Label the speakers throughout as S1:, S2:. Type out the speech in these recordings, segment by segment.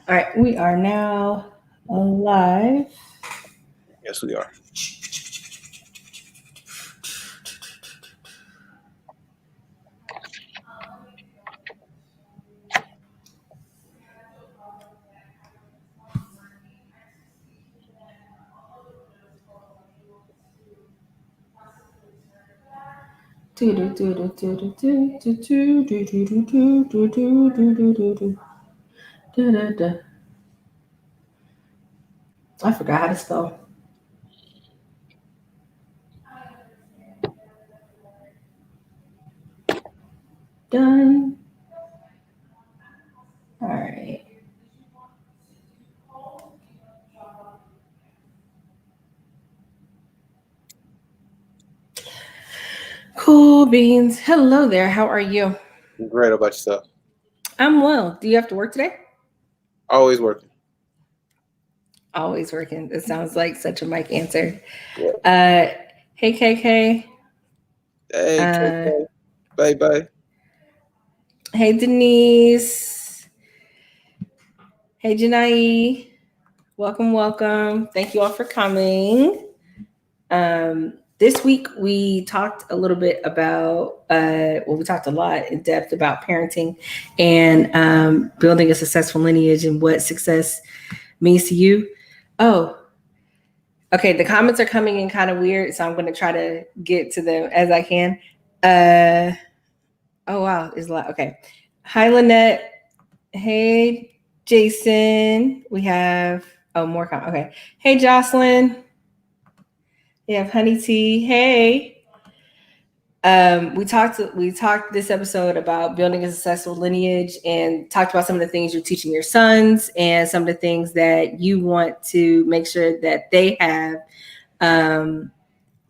S1: All right, we are now live.
S2: Yes, we are.
S1: I forgot how to spell. Done. All right. Cool beans. Hello there. How are you?
S2: Great about yourself.
S1: I'm well. Do you have to work today?
S2: Always working.
S1: Always working. It sounds like such a Mike answer.
S2: Yeah.
S1: Uh, hey KK.
S2: Hey,
S1: Uh,
S2: KK. Bye bye.
S1: hey Denise. Hey Janai. Welcome, welcome. Thank you all for coming. This week we talked a little bit about, we talked a lot in depth about parenting and building a successful lineage and what success means to you. Oh, okay. The comments are coming in kind of weird, so I'm going to try to get to them as I can. Uh, oh wow, it's a lot. Okay. Hi, Lynette. Hey, Jason. We have more comments. Okay. Hey, Jocelyn. We have Honey Tea. Hey. We talked this episode about building a successful lineage and talked about some of the things you're teaching your sons and some of the things that you want to make sure that they have, um,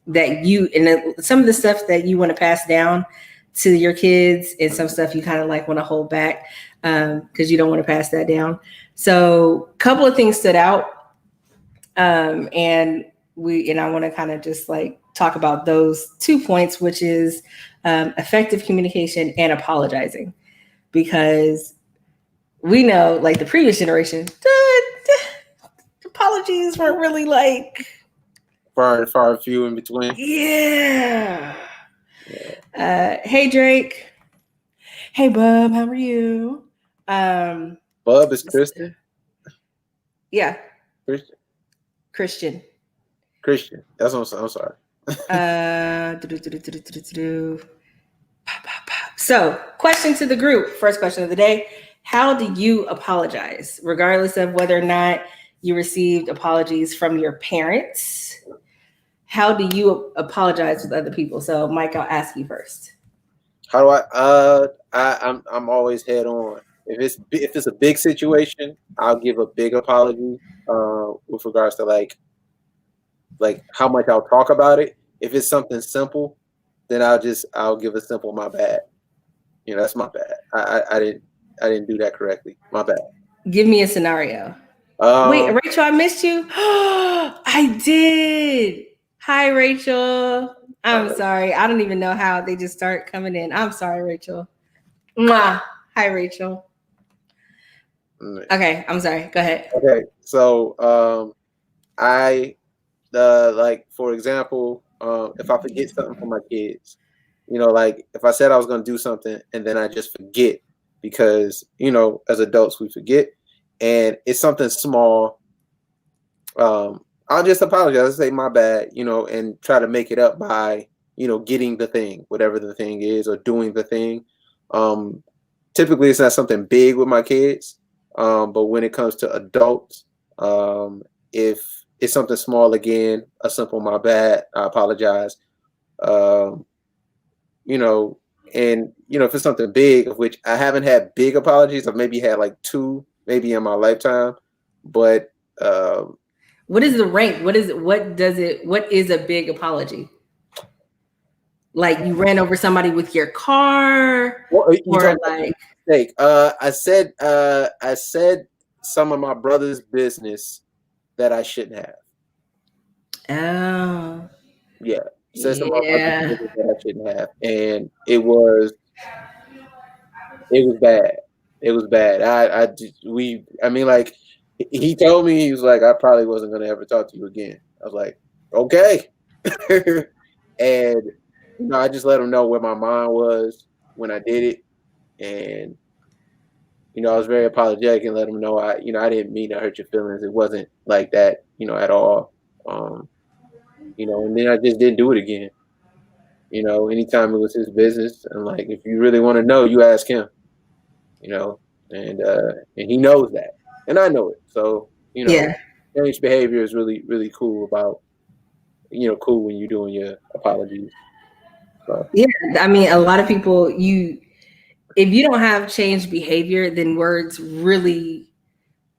S1: that you and some of the stuff that you want to pass down to your kids and some stuff you kind of like want to hold back because you don't want to pass that down. So a couple of things stood out, and I want to kind of just like talk about those 2 points, which is effective communication and apologizing, because we know like the previous generation, apologies weren't really like,
S2: Far few in between.
S1: yeah.
S2: Yeah.
S1: Hey Drake. Hey Bub, how are you? Um,
S2: Bub is Christian.
S1: yeah,
S2: Christian.
S1: Christian.
S2: Christian. That's what I'm saying. I'm sorry.
S1: So, question to the group. First question of the day. How do you apologize, regardless of whether or not you received apologies from your parents? How do you apologize with other people? So, Mike, I'll ask you first.
S2: How do I? I'm always head on. If it's a big situation, I'll give a big apology. With regards to like how much I'll talk about it. If it's something simple, then I'll give a simple my bad. That's my bad. I didn't do that correctly. My bad.
S1: Give me a scenario. Wait,
S2: Um,
S1: Rachel, I missed you. I did. Hi, Rachel. I'm
S2: uh,
S1: sorry. I don't even know how they just start coming in. I'm sorry, Rachel. Mwah. Hi, Rachel.
S2: mm,
S1: Okay, I'm sorry. Go ahead.
S2: okay, so I like for example, if I forget something for my kids, like if I said I was going to do something and then I just forget because as adults we forget, and it's something small. I'll just apologize, say my bad, and try to make it up by getting the thing, whatever the thing is, or doing the thing. Um, Typically, it's not something big with my kids, but when it comes to adults, if it's something small, again, a simple my bad, I apologize. Um, you know, and if it's something big, of which I haven't had big apologies, I've maybe had like two, maybe in my lifetime, but um,
S1: What is the rank? What is it? What does it? What is a big apology? Like you ran over somebody with your car,
S2: what you
S1: or
S2: talking about?
S1: like,
S2: Mistake. I said some of my brother's business that I shouldn't have.
S1: oh,
S2: Yeah, said some of my brother's
S1: yeah.
S2: business that I shouldn't have, and it was bad. It was bad. I mean, like, he told me, he was like, I probably wasn't gonna ever talk to you again. I was like, okay. And I just let him know where my mind was when I did it, and I was very apologetic and let him know I didn't mean to hurt your feelings. It wasn't like that, at all. Um, and then I just didn't do it again. Anytime it was his business, and like, if you really want to know, you ask him. And he knows that, and I know it. So
S1: Yeah.
S2: change behavior is really, really cool about cool when you're doing your apologies. So
S1: Yeah. I mean, a lot of people, if you don't have changed behavior, then words really,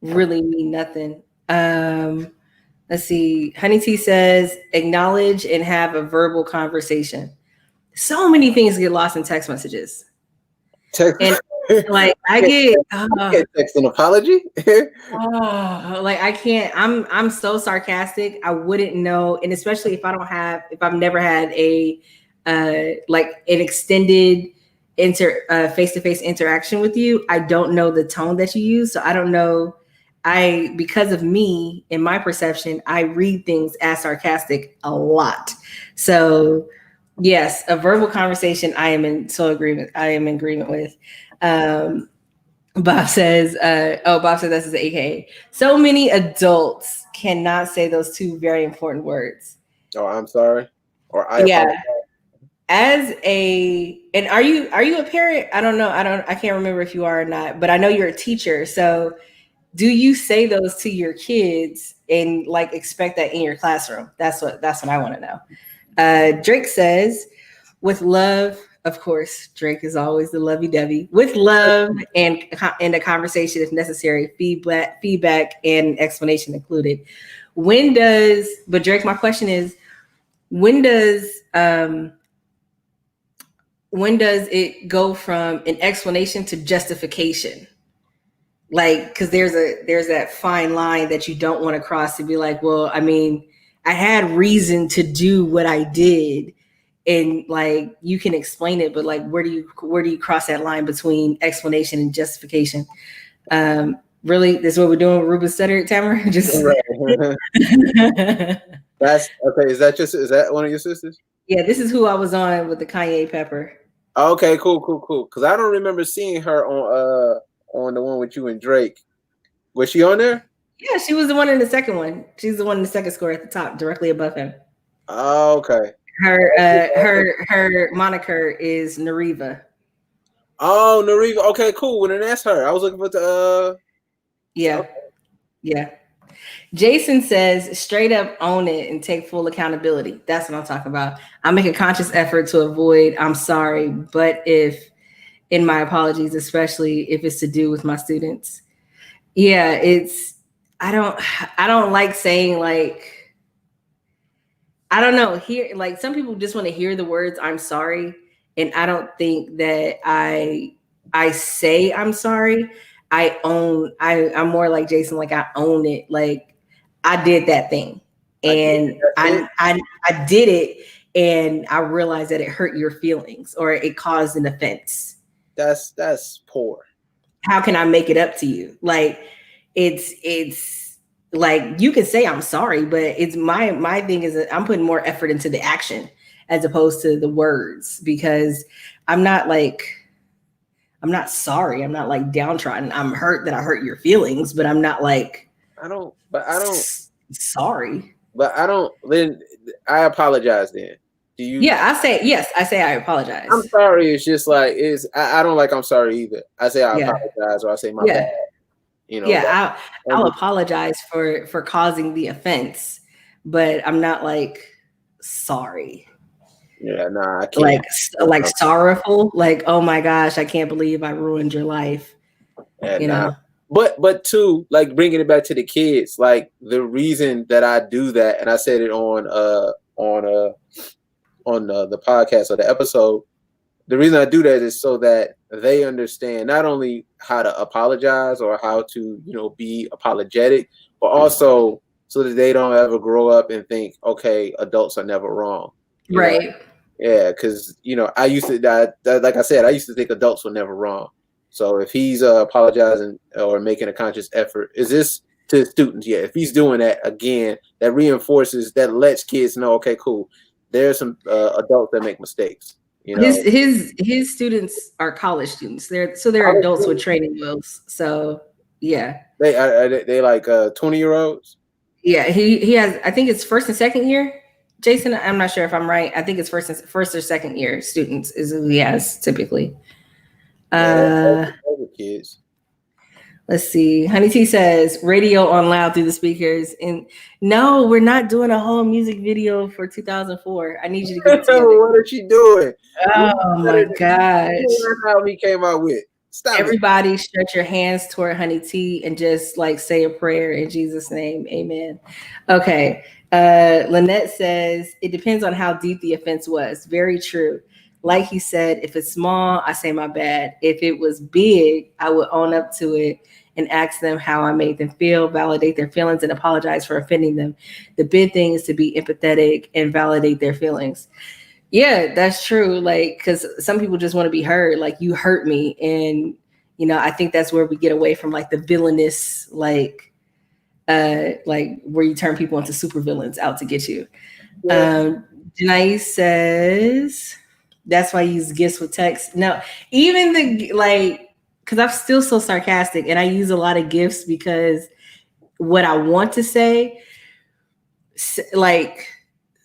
S1: really mean nothing. Let's see. Honey T says, acknowledge and have a verbal conversation. So many things get lost in text messages.
S2: text,
S1: And like I
S2: can't text an apology.
S1: like I can't. I'm so sarcastic. I wouldn't know, and especially if I've never had a like an extended face-to-face interaction with you, I don't know the tone that you use. So I don't know. Because of me, in my perception, I read things as sarcastic a lot. So yes, a verbal conversation I am in agreement with. Bob says, Bob says that's his AKA. So many adults cannot say those two very important words.
S2: Oh, I'm sorry. Or I
S1: Yeah.
S2: apologize.
S1: And are you a parent? I can't remember if you are or not, but I know you're a teacher. So do you say those to your kids and like expect that in your classroom? That's what I want to know. Drake says, with love, of course, Drake is always the lovey-dovey. With love and a conversation if necessary, feedback and explanation included. But Drake, my question is, when does it go from an explanation to justification? Like, because there's that fine line that you don't want to cross to be like, well, I mean, I had reason to do what I did, and like you can explain it, but like where do you cross that line between explanation and justification? Really, this is what we're doing with Ruben Stutter, Tamara? Just
S2: Right. That's okay. Is that one of your sisters?
S1: yeah, this is who I was on with the Kanye Pepper.
S2: Okay, cool. Because I don't remember seeing her on the one with you and Drake. Was she on there?
S1: Yeah, she was the one in the second one. She's the one in the second score at the top, directly above him.
S2: Oh, okay.
S1: Her moniker is Nariva.
S2: Oh, Nariva. Okay, cool. Well, then that's her. I was looking for the.
S1: Yeah.
S2: Okay.
S1: Yeah. Jason says, straight up own it and take full accountability. That's what I'm talking about. I make a conscious effort to avoid, I'm sorry, but if in my apologies, especially if it's to do with my students. Yeah, I don't like saying like, I don't know. Here, like some people just want to hear the words "I'm sorry," and I don't think that I say I'm sorry. I'm more like Jason. Like I own it. Like I did that thing, and I did it, and I realized that it hurt your feelings or it caused an offense.
S2: That's poor.
S1: How can I make it up to you? Like it's like you can say I'm sorry, but it's my thing is that I'm putting more effort into the action as opposed to the words, because I'm not sorry. I'm not like downtrodden. I'm hurt that I hurt your feelings, but I'm not like
S2: I don't.
S1: sorry.
S2: But I don't. Then I apologize. Then do you?
S1: Yeah, I say I apologize.
S2: I'm sorry. It's just like I don't like I'm sorry either. I say I apologize, or I say my bad.
S1: Yeah, I'll apologize for causing the offense, but I'm not like sorry.
S2: Yeah, nah, I can't.
S1: Like sorrowful, like oh my gosh, I can't believe I ruined your life.
S2: Yeah, nah. But too, like bringing it back to the kids, like the reason that I do that, and I said it on the podcast or the episode. The reason I do that is so that they understand not only how to apologize or how to be apologetic, but also so that they don't ever grow up and think, okay, adults are never wrong.
S1: Right.
S2: Yeah, because I used to like I said, I used to think adults were never wrong. So if he's apologizing or making a conscious effort, is this to students? Yeah. If he's doing that again, that reinforces, that lets kids know, okay, cool. There's some adults that make mistakes. You know,
S1: His students are college students. They're adults with training wheels. So yeah.
S2: they like 20-year-olds.
S1: Yeah, he has, I think it's first and second year. Jason, I'm not sure if I'm right. I think it's first or second year students is who he has typically.
S2: Yeah, those are kids.
S1: Let's see. Honey T says radio on loud through the speakers. And no, we're not doing a whole music video for 2004. I need you to get it together.
S2: What is she doing?
S1: Oh my gosh.
S2: That's how we came out with. Stop
S1: Everybody it. Stretch your hands toward Honey T and just like say a prayer in Jesus' name. Amen. Okay. Lynette says, it depends on how deep the offense was. Very true. Like he said, if it's small, I say my bad. If it was big, I would own up to it and ask them how I made them feel, validate their feelings, and apologize for offending them. The big thing is to be empathetic and validate their feelings. Yeah, that's true. Like, because some people just want to be heard. Like, you hurt me. And, you know, I think that's where we get away from like the villainous, like where you turn people into supervillains out to get you. Yeah. Janae says, that's why I use gifts with text. No, even the, like, because I'm still so sarcastic and I use a lot of gifts because what I want to say, like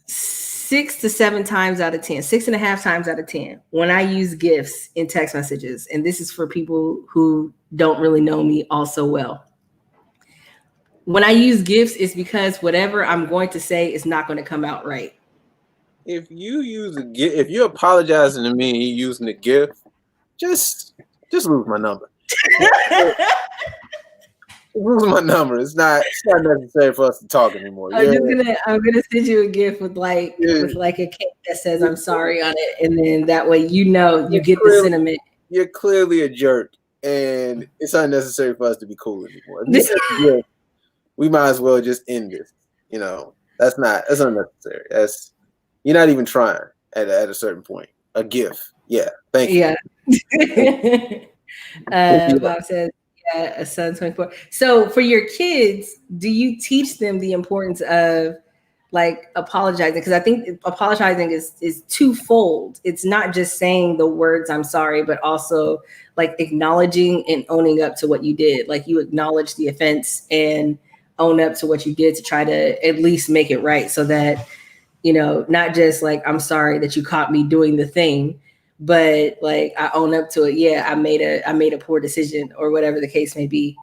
S1: 6 to 7 times out of 10, 6.5 times out of 10, when I use gifts in text messages, and this is for people who don't really know me all so well. When I use gifts, it's because whatever I'm going to say is not going to come out right.
S2: If you use a gift, if you're apologizing to me and you're using a gift, just lose my number. Lose my number. It's not necessary for us to talk anymore.
S1: I'm gonna send you a gift with like a cake that says I'm sorry on it, and then that way you get the sentiment.
S2: You're clearly a jerk, and it's unnecessary for us to be cool anymore. We might as well just end this. You know, that's unnecessary. You're not even trying at a certain point. A gift. Yeah. Thank you.
S1: Yeah. Bob says, yeah, a son 24. So for your kids, do you teach them the importance of like apologizing? Because I think apologizing is twofold. It's not just saying the words I'm sorry, but also like acknowledging and owning up to what you did. Like you acknowledge the offense and own up to what you did to try to at least make it right, so that, you know, not just like, I'm sorry that you caught me doing the thing, but like I own up to it. Yeah, I made a poor decision or whatever the case may be.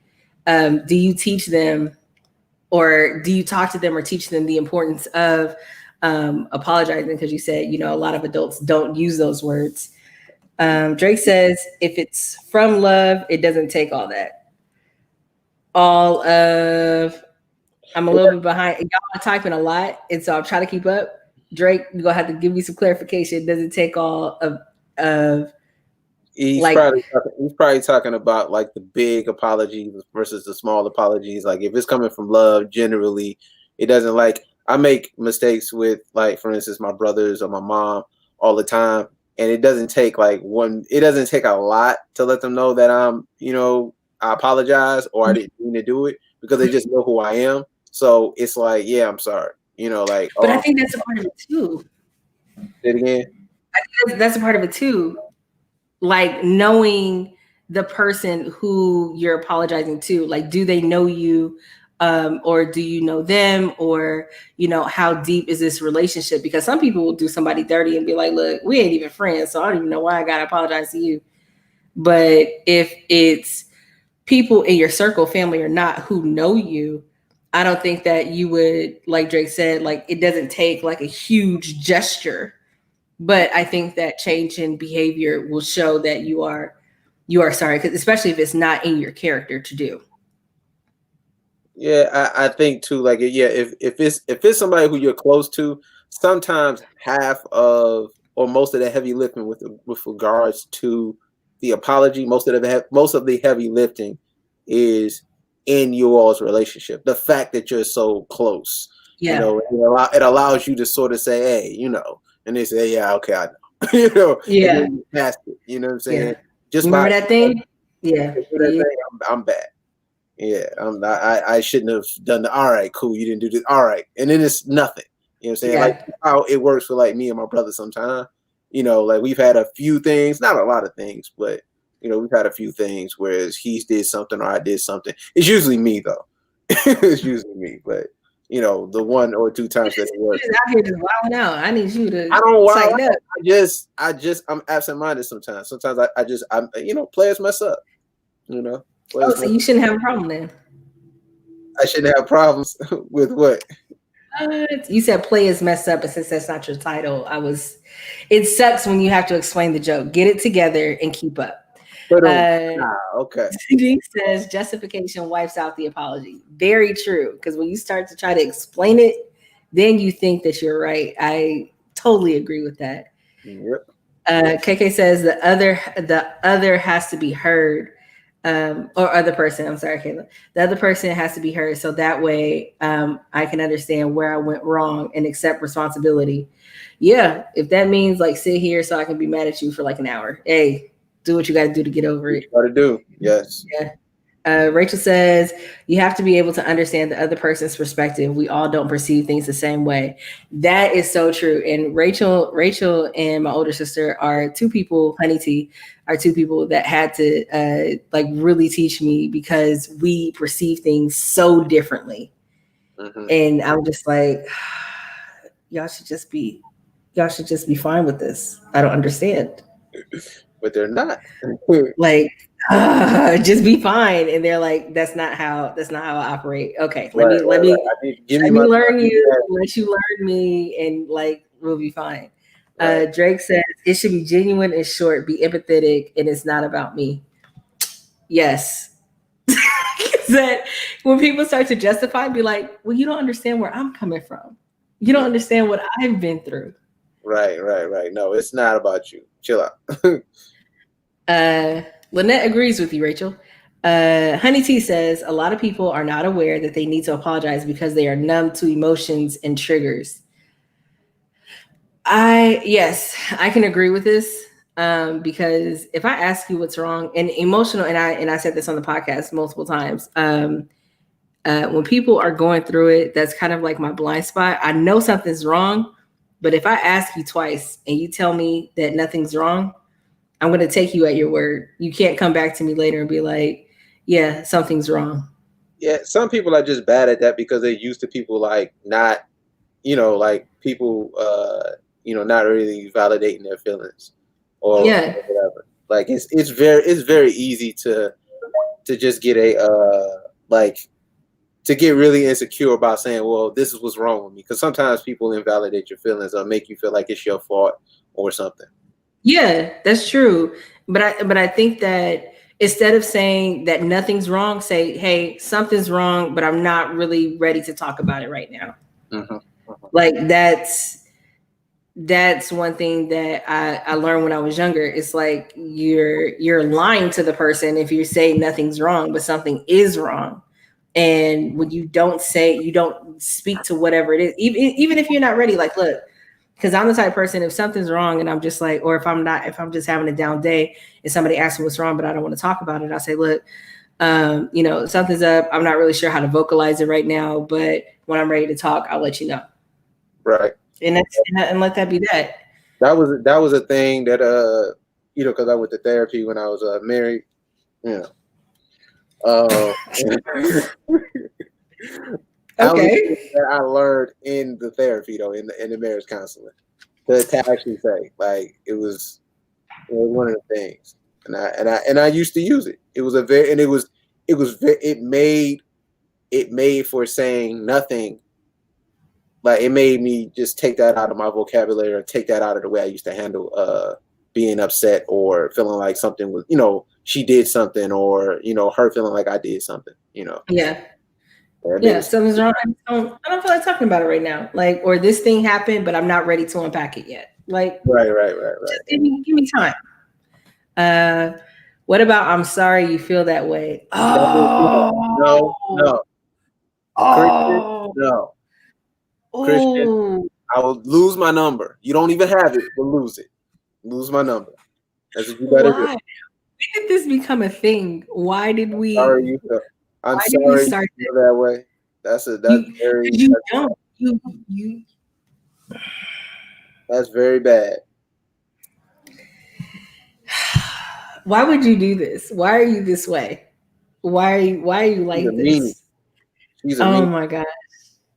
S1: Do you teach them, or do you talk to them or teach them the importance of apologizing? Because you said, you know, a lot of adults don't use those words. Drake says, if it's from love, it doesn't take all that. I'm a little bit behind. Y'all are typing a lot, and so I'm trying to keep up. Drake, you're gonna have to give me some clarification. Does it take all of
S2: he's probably talking about like the big apologies versus the small apologies. Like if it's coming from love, generally, it doesn't, like, I make mistakes with, like, for instance, my brothers or my mom all the time, and it doesn't take a lot to let them know that I apologize or I didn't mean to do it, because they just know who I am. So it's like, yeah, I'm sorry. You know, like.
S1: But I think that's a part of it too.
S2: Say it again.
S1: I think that's a part of it too. Like knowing the person who you're apologizing to. Like, do they know you, or do you know them, or, you know, how deep is this relationship? Because some people will do somebody dirty and be like, look, we ain't even friends, so I don't even know why I gotta apologize to you. But if it's people in your circle, family or not, who know you, I don't think that you would, like Drake said, like it doesn't take like a huge gesture, but I think that change in behavior will show that you are sorry, because especially if it's not in your character to do.
S2: Yeah, I think too. Like, yeah, if it's somebody who you're close to, sometimes half of or most of the heavy lifting with regards to the apology, most of the heavy lifting is in you all's relationship. The fact that you're so close, you know, it allows you to sort of say, hey, you know, and they say, yeah, okay, I know, you know,
S1: yeah,
S2: past it, you know what I'm saying?
S1: Yeah. Just remember that thing. Yeah.
S2: Do that thing, I'm bad. Yeah, I shouldn't have done the. All right, cool. You didn't do this. All right, and then it's nothing. You know what I'm saying?
S1: Yeah.
S2: Like how it works for like me and my brother sometimes. You know, like we've had a few things, not a lot of things, but you know, we've had a few things. Whereas he did something or I did something. It's usually me though. It's usually me, but you know, the one or two times that it was.
S1: Out here just wilding out. I need you to
S2: I don't wow.
S1: tighten up.
S2: I'm absent-minded sometimes. Sometimes I'm you know, players mess up. You know.
S1: Oh, so you shouldn't have a problem then.
S2: I shouldn't have problems with what?
S1: You said players mess up, and since that's not your title, it sucks when you have to explain the joke. Get it together and keep up.
S2: Okay.
S1: Denise says justification wipes out the apology. Very true. Because when you start to try to explain it, then you think that you're right. I totally agree with that.
S2: Yep.
S1: KK says the other has to be heard. Or other person, I'm sorry, Kayla. The other person has to be heard, so that way I can understand where I went wrong and accept responsibility. Yeah, if that means like sit here so I can be mad at you for like an hour. Hey, do what you got to do to get over it.
S2: Got to do, yes.
S1: Yeah. Rachel says you have to be able to understand the other person's perspective. We all don't perceive things the same way. That is so true. And Rachel and my older sister are two people, Honey Tea, are two people that had to like really teach me because we perceive things so differently. Mm-hmm. And I'm just like, y'all should just be fine with this. I don't understand.
S2: But they're not.
S1: Like, just be fine. And they're like, that's not how I operate. Okay, let me learn you, let you learn me, and like we'll be fine. Right. Drake says it should be genuine and short, be empathetic, and it's not about me. Yes. That when people start to justify, be like, well, you don't understand where I'm coming from. You don't understand what I've been through.
S2: Right. No, it's not about you. Chill out.
S1: Lynette agrees with you, Rachel. Honey T says a lot of people are not aware that they need to apologize because they are numb to emotions and triggers. I can agree with this because if I ask you what's wrong and emotional, and I said this on the podcast multiple times, when people are going through it, that's kind of like my blind spot. I know something's wrong, but if I ask you twice and you tell me that nothing's wrong, I'm going to take you at your word. You can't come back to me later and be like, yeah, something's wrong.
S2: Yeah, some people are just bad at that because they're used to people like not, you know, like people, you know, not really validating their feelings or whatever. Like it's very easy to just get to get really insecure about saying, well, this is what's wrong with me. Because sometimes people invalidate your feelings or make you feel like it's your fault or something.
S1: Yeah, that's true. But I think that instead of saying that nothing's wrong, say, hey, something's wrong, but I'm not really ready to talk about it right now. Mm-hmm. Like that's one thing that I learned when I was younger. It's like you're lying to the person if you say nothing's wrong, but something is wrong. And when you don't speak to whatever it is, even if you're not ready, like, look, because I'm the type of person, if something's wrong and I'm just like, or if I'm just having a down day and somebody asks me what's wrong, but I don't want to talk about it, I say, look, you know, something's up. I'm not really sure how to vocalize it right now, but when I'm ready to talk, I'll let you know.
S2: Right.
S1: And let that be that.
S2: That was a thing that, you know, because I went to therapy when I was married, you know.
S1: Okay.
S2: That I learned in the therapy though, in the marriage counseling, to actually say like it was one of the things, and I used to use it. It was it made for saying nothing. Like it made me just take that out of my vocabulary or take that out of the way I used to handle being upset or feeling like something was, you know, she did something or, you know, her feeling like I did something, you know.
S1: Yeah. Yeah, something's wrong. I don't feel like talking about it right now. Like, or this thing happened, but I'm not ready to unpack it yet. Like,
S2: right.
S1: Just give me time. What about I'm sorry you feel that way?
S2: No.
S1: Oh.
S2: Christian, no. Christian, I will lose my number. You don't even have it, but lose it. Lose my number. That's what you better do.
S1: did this become a thing? Why did
S2: Sorry
S1: we?
S2: you feel. I'm
S1: Why did we
S2: sorry you
S1: start
S2: feel that way.
S1: You,
S2: Very
S1: you don't. You.
S2: that's very bad.
S1: Why would you do this? Why are you this way? Why are you
S2: She's a
S1: like
S2: meanie.
S1: this?
S2: She's a
S1: Oh
S2: meanie.
S1: my god.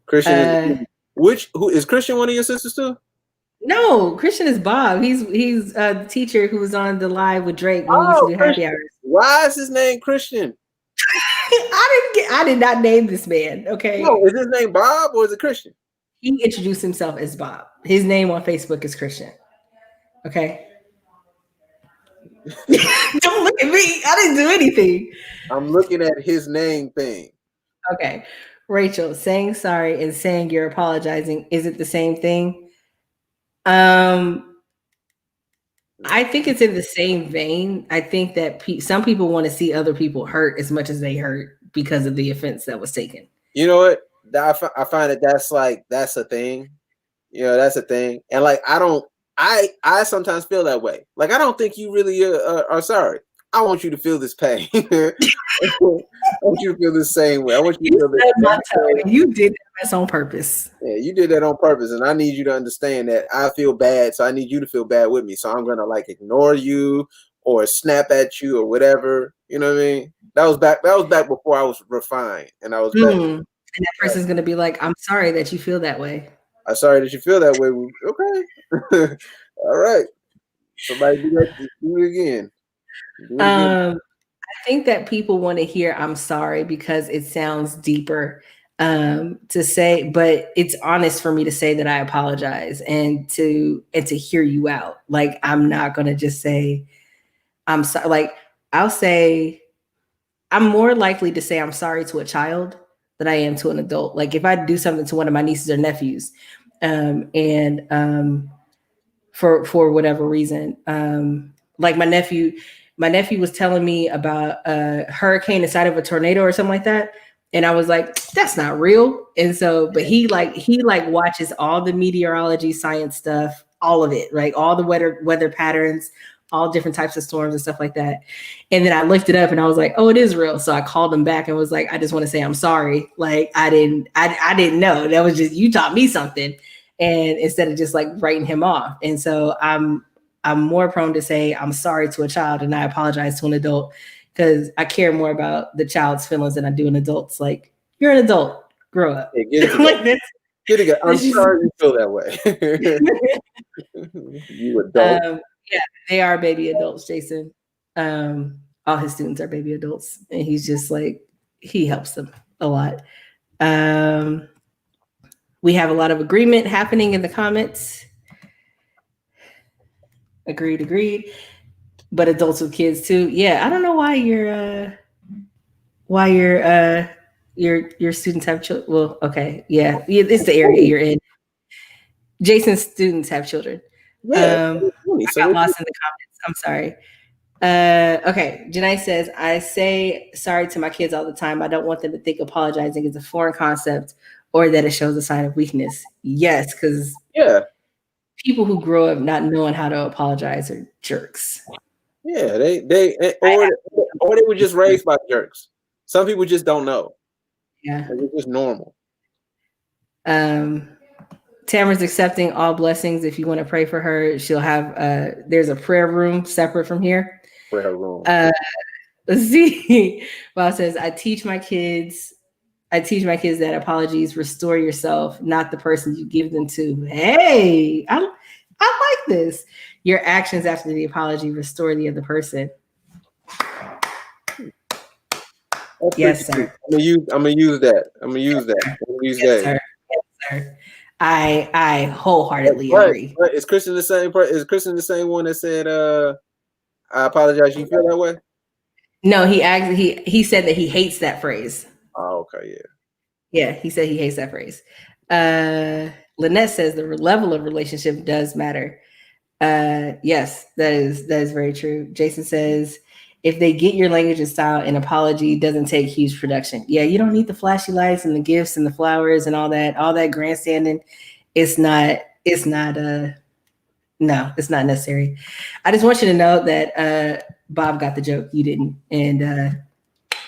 S2: Christian is a
S1: Uh,
S2: meanie. Who is Christian one of your sisters too?
S1: no, Christian is Bob. He's the teacher who was on the live with Drake when we used to
S2: Oh,
S1: do happy
S2: Christian.
S1: hours.
S2: Why is his name Christian?
S1: I did not name this man. Okay,
S2: No, is his name Bob or is it Christian?
S1: he introduced himself as Bob. His name on Facebook is Christian. Okay. Don't look at me. I didn't do anything.
S2: I'm looking at his name thing.
S1: Okay. Rachel, saying sorry and saying you're apologizing, is it the same thing? I think it's in the same vein. I think that some people want to see other people hurt as much as they hurt because of the offense that was taken.
S2: You know what? I find that that's a thing. You know, that's a thing. And like I sometimes feel that way. Like I don't think you really are sorry. I want you to feel this pain. I want you to feel the same way. I want you to feel this.
S1: You did that on purpose.
S2: Yeah, you did that on purpose, and I need you to understand that I feel bad, so I need you to feel bad with me. So I'm gonna like ignore you or snap at you or whatever. You know what I mean? That was back before I was refined, and I was back.
S1: And that person's gonna be like, "I'm sorry that you feel that way."
S2: I'm sorry that you feel that way. Okay, all right. Somebody do it again. Do it again.
S1: I think that people want to hear "I'm sorry" because it sounds deeper to say, but it's honest for me to say that I apologize and to hear you out. Like I'm not gonna just say I'm sorry. Like I'll say I'm more likely to say I'm sorry to a child than I am to an adult. Like if I do something to one of my nieces or nephews, and for whatever reason, like my nephew was telling me about a hurricane inside of a tornado or something like that. And I was like, that's not real. And so, but he watches all the meteorology science stuff, all of it, right? All the weather patterns, all different types of storms and stuff like that. And then I looked it up and I was like, oh, it is real. So I called him back and was like, I just want to say I'm sorry. Like I didn't know. That was just, you taught me something. And instead of just like writing him off. And so I'm more prone to say I'm sorry to a child and I apologize to an adult because I care more about the child's feelings than I do an adult's. Like, you're an adult, grow up.
S2: Yeah, get it. I'm sorry you feel that way. You adult.
S1: Yeah, they are baby adults, Jason. All his students are baby adults, and he's just like, he helps them a lot. We have a lot of agreement happening in the comments. Agreed. But adults with kids too. Yeah, I don't know why your students have children. Well, okay, yeah, it's the area you're in. Jason's students have children.
S2: Yeah,
S1: I got lost in the comments. I'm sorry. Okay, Janae says, I say sorry to my kids all the time. I don't want them to think apologizing is a foreign concept or that it shows a sign of weakness. Yes, because people who grow up not knowing how to apologize are jerks.
S2: Yeah, or they were just raised by jerks. Some people just don't know.
S1: Yeah,
S2: it's just normal.
S1: Tamara's accepting all blessings. If you want to pray for her, she'll have there's a prayer room separate from here.
S2: Prayer room.
S1: Let's see. Bob says, I teach my kids that apologies restore yourself, not the person you give them to. Hey, I like this. Your actions after the apology restore the other person. Yes, sir.
S2: I'm gonna use that.
S1: Yes, sir. Yes, sir. I wholeheartedly agree.
S2: But is Christian the same person? Is Christian the same one that said, I apologize, you feel that way?
S1: No, he said that he hates that phrase.
S2: Oh, okay, yeah.
S1: Yeah, he said he hates that phrase. Lynette says the level of relationship does matter. Yes, that is very true. Jason says, if they get your language and style, an apology doesn't take huge production. Yeah, you don't need the flashy lights and the gifts and the flowers and all that grandstanding. It's not necessary. I just want you to know that Bob got the joke, you didn't. And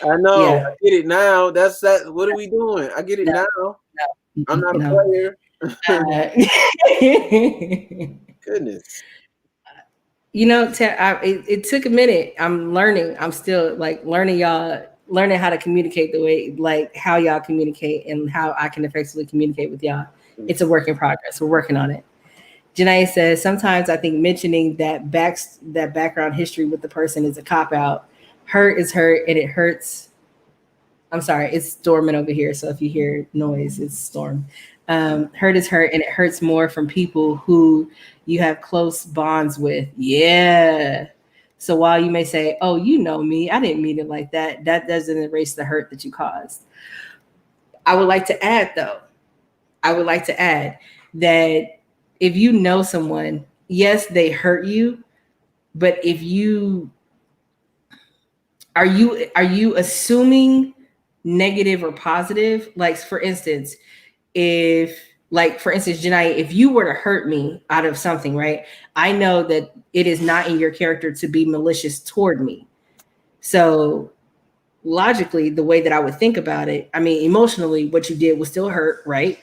S2: I know.
S1: yeah,
S2: I get it now. That's that. What are we doing? I get it
S1: no,
S2: now. I'm
S1: no,
S2: not a
S1: no.
S2: player.
S1: Uh,
S2: Goodness.
S1: you know, it took a minute. I'm learning. I'm still like learning y'all, learning how to communicate the way, like how y'all communicate and how I can effectively communicate with y'all. It's a work in progress. We're working on it. Janae says sometimes I think mentioning that background history with the person is a cop out. Hurt is hurt, and it hurts. I'm sorry, it's storming over here. So if you hear noise, it's storm. Hurt is hurt, and it hurts more from people who you have close bonds with. Yeah. So while you may say, "Oh, you know me, I didn't mean it like that," that doesn't erase the hurt that you caused. I would like to add, though, I would like to add that if you know someone, yes, they hurt you, but if you are you assuming negative or positive? Like for instance, if like for instance, Janai, if you were to hurt me out of something, right? I know that it is not in your character to be malicious toward me. So logically, the way that I would think about it, I mean, emotionally, what you did was still hurt, right?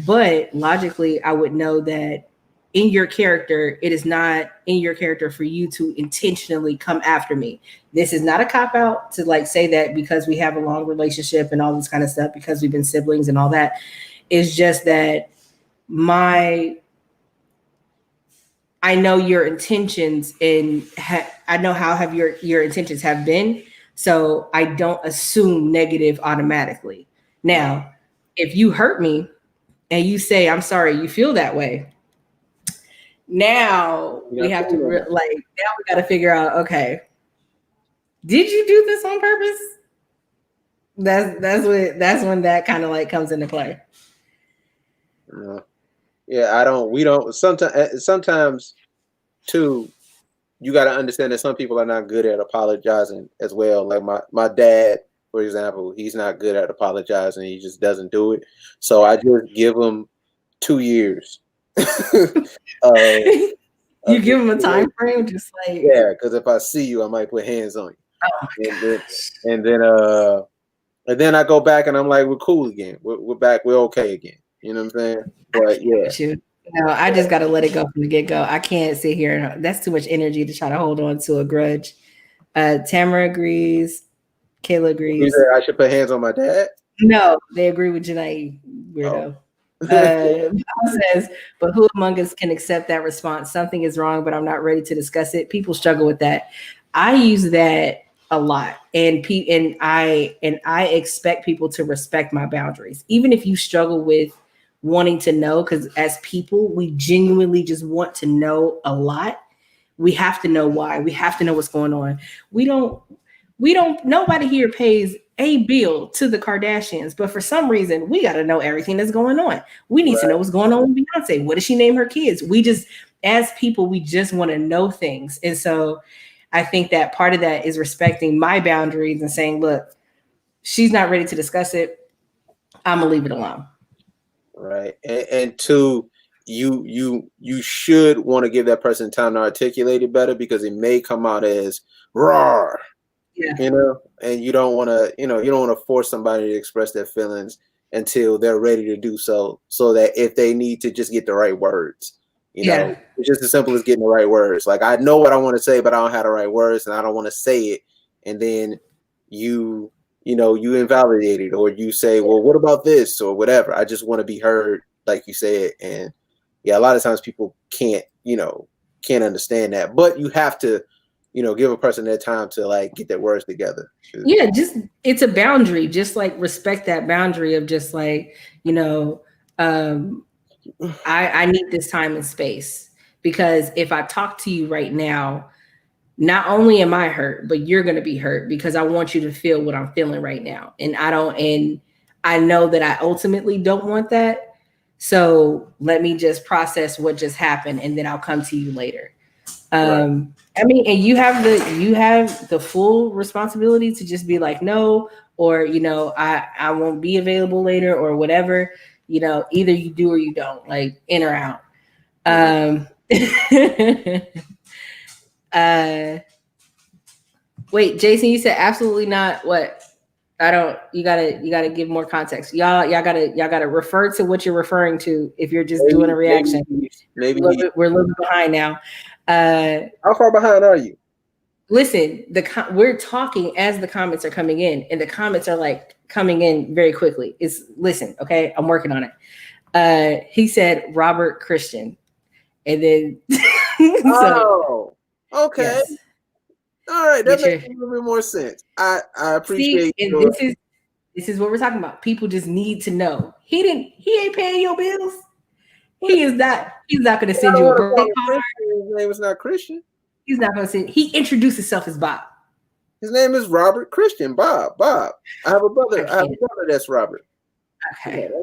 S1: But logically, I would know that in your character, it is not in your character for you to intentionally come after me. This is not a cop out to like say that because we have a long relationship and all this kind of stuff, because we've been siblings and all that. It's just that my I know your intentions and I know how have your intentions have been. So I don't assume negative automatically. Now, if you hurt me and you say I'm sorry, you feel that way. Now
S2: You're
S1: we
S2: not
S1: have to
S2: cool no more.
S1: like now we got to figure out, okay, did you do this on purpose? That's when that kind of like comes into play.
S2: Yeah, I don't. We don't. Sometimes too. You got to understand that some people are not good at apologizing as well. Like my dad, for example, he's not good at apologizing. He just doesn't do it. So I just give him 2 years.
S1: You
S2: Of
S1: give
S2: just,
S1: them a time frame, just like,
S2: yeah, because if I see you, I might put hands on
S1: oh my
S2: you,
S1: gosh.
S2: and then and then I go back and I'm like, we're cool again. We're back. We're okay again. You know what I'm saying?
S1: I
S2: But
S1: can't
S2: yeah,
S1: with you. No, I just got to let it go from the get go. I can't sit here and that's too much energy to try to hold on to a grudge. Tamara agrees. Kayla
S2: you
S1: agrees.
S2: said I should put hands on my dad.
S1: No, they agree with Janae,
S2: Oh.
S1: weirdo. Bob says, but who among us can accept that response? Something is wrong, but I'm not ready to discuss it. People struggle with that. I use that a lot, and I expect people to respect my boundaries, even if you struggle with wanting to know. Because as people, we genuinely just want to know a lot. We have to know why. We have to know what's going on. We don't nobody here pays a bill to the Kardashians, but for some reason we got to know everything that's going on. We need to know
S2: Right.
S1: what's going on with Beyonce. What does she name her kids? We just, as people, we just want to know things. And so I think that part of that is respecting my boundaries and saying, look, she's not ready to discuss it. I'm gonna leave it alone.
S2: Right. And two, you should want to give that person time to articulate it better because it may come out as raw,
S1: Yeah.
S2: and you don't want to, you don't want to force somebody to express their feelings until they're ready to do so, so that if they need to just get the right words,
S1: Yeah.
S2: it's just as simple as getting the right words. Like I know what I want to say, but I don't have the right words and I don't want to say it. And then you, you invalidate it or you say, well, what about this or whatever. I just want to be heard, like you said. And yeah, a lot of times people can't understand that, but you have to, give a person their time to like get their words together.
S1: Yeah, just it's a boundary. Just like respect that boundary of just like, you know, um, I need this time and space because if I talk to you right now, not only am I hurt, but you're going to be hurt because I want you to feel what I'm feeling right now. And I know that I ultimately don't want that. So let me just process what just happened and then I'll come to you later.
S2: Right.
S1: I mean, and you have the full responsibility to just be like, no, or I won't be available later or whatever. Either you do or you don't, like in or out.
S2: Mhm.
S1: Um uh Wait, Jason, you said absolutely not. What? I don't. You gotta give more context. Y'all gotta refer to what you're referring to. If you're just doing a reaction, we're a little bit behind now.
S2: How far behind are you?
S1: Listen, we're talking as the comments are coming in, and the comments are like coming in very quickly. It's listen, okay, I'm working on it. He said Robert Christian, and then
S2: so okay,
S1: yes.
S2: all right, that makes a little bit more sense. I appreciate.
S1: See, and this is what we're talking about. People just need to know he ain't paying your bills. He's not going to send you a birthday card.
S2: His name is not Christian.
S1: He's not going to send. He introduced himself as Bob.
S2: His name is Robert Christian. Bob. I have a brother. I have a brother that's Robert.
S1: Okay. Yeah,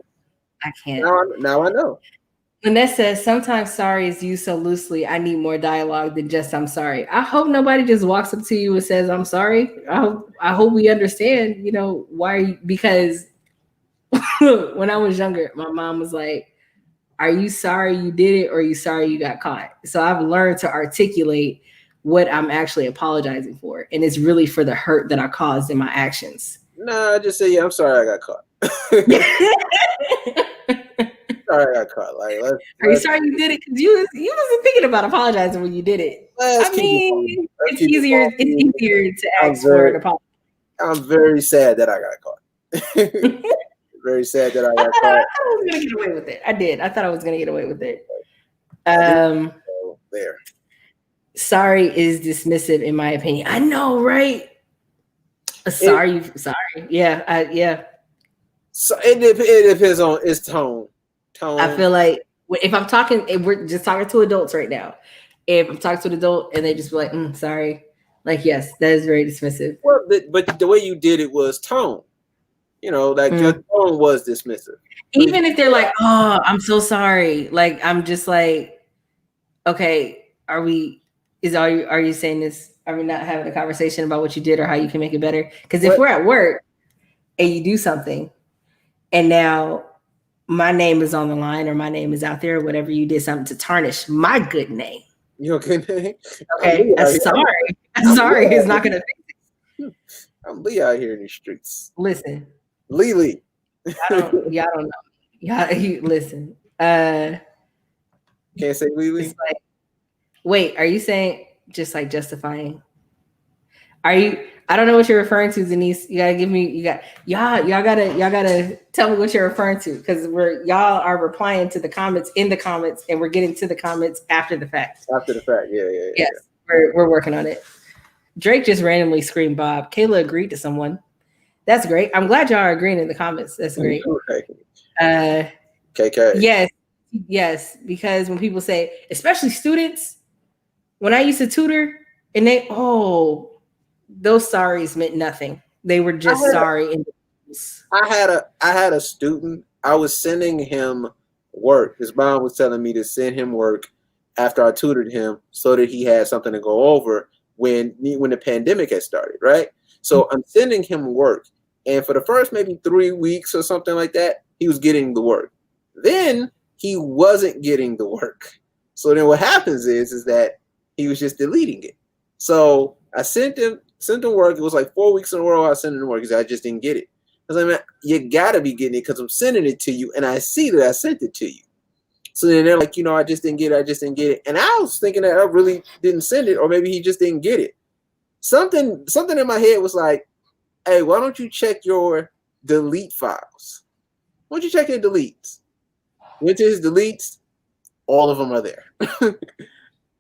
S1: I can't.
S2: Now I know.
S1: Vanessa says, sometimes sorry is used so loosely. I need more dialogue than just I'm sorry. I hope nobody just walks up to you and says, I'm sorry. I hope we understand, why because when I was younger, my mom was like, are you sorry you did it or are you sorry you got caught? So I've learned to articulate what I'm actually apologizing for. And it's really for the hurt that I caused in my actions.
S2: No, I just say, yeah, I'm sorry I got caught. Sorry I got caught.
S1: Are you sorry you did it? Because you wasn't thinking about apologizing when you did it. I mean, it's easier to ask for an apology.
S2: I'm very sad that I got caught. Very sad that I got caught.
S1: I was gonna get away with it. I did. I thought I was gonna get away with it.
S2: There. Sorry
S1: is dismissive, in my opinion. I know, right? Sorry. Yeah.
S2: So it depends on its tone.
S1: I feel like if we're just talking to adults right now. If I'm talking to an adult and they just be like, sorry, like, yes, that is very dismissive.
S2: Well, but the way you did it was tone. Your tone was dismissive.
S1: Even if they're like, oh, I'm so sorry. Like, I'm just like, okay, are you saying this? Are we not having a conversation about what you did or how you can make it better? Because if we're at work and you do something and now my name is on the line or my name is out there, or whatever, you did something to tarnish my good name.
S2: Your good name?
S1: Okay, I'm sorry. It's not going to fix
S2: it. I'm Lee out here in the streets.
S1: Listen.
S2: Lily.
S1: Y'all don't know. Listen.
S2: Can't say Lily?
S1: Like, wait, are you saying just like justifying? I don't know what you're referring to, Denise. You gotta give me. Y'all gotta tell me what you're referring to, because y'all are replying to the comments in the comments, and we're getting to the comments after the fact.
S2: After the fact, yeah.
S1: Yes, we're working on it. Drake just randomly screamed Bob. Kayla agreed to someone. That's great. I'm glad y'all are agreeing in the comments. That's great.
S2: Okay.
S1: KK. Yes, because when people say, especially students, when I used to tutor, and those sorries meant nothing. They were just sorry.
S2: I had a student. I was sending him work. His mom was telling me to send him work after I tutored him so that he had something to go over when the pandemic had started, right? So I'm sending him work. And for the first maybe 3 weeks or something like that, he was getting the work. Then he wasn't getting the work. So then what happens is that he was just deleting it. So I sent him work. It was like 4 weeks in a row I sent him work because I just didn't get it. I was like, man, you gotta be getting it because I'm sending it to you and I see that I sent it to you. So then they're like, I just didn't get it. And I was thinking that I really didn't send it, or maybe he just didn't get it. Something in my head was like, hey, why don't you check your delete files? Why don't you check your deletes? Went to his deletes, all of them are there.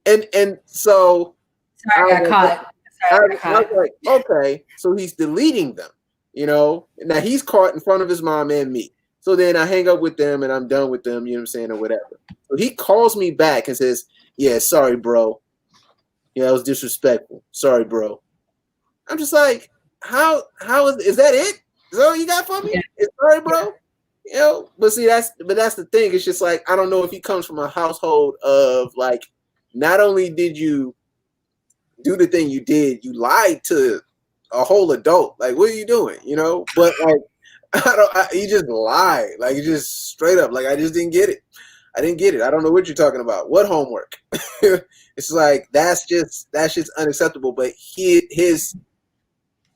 S2: and so
S1: sorry, I got caught.
S2: I was like, okay, so he's deleting them, Now he's caught in front of his mom and me. So then I hang up with them and I'm done with them, you know what I'm saying, or whatever. So he calls me back and says, yeah, sorry, bro. Yeah, that was disrespectful. Sorry, bro. I'm just like, how is that it? Is that all you got for me? Yeah. Sorry, bro. Yeah. But see, that's the thing. It's just like, I don't know if he comes from a household of like, not only did you do the thing you did, you lied to a whole adult. Like, what are you doing? But like, you just lied. Like, you just straight up. Like, I just didn't get it. I didn't get it. I don't know what you're talking about. What homework? It's like, that's just unacceptable. But his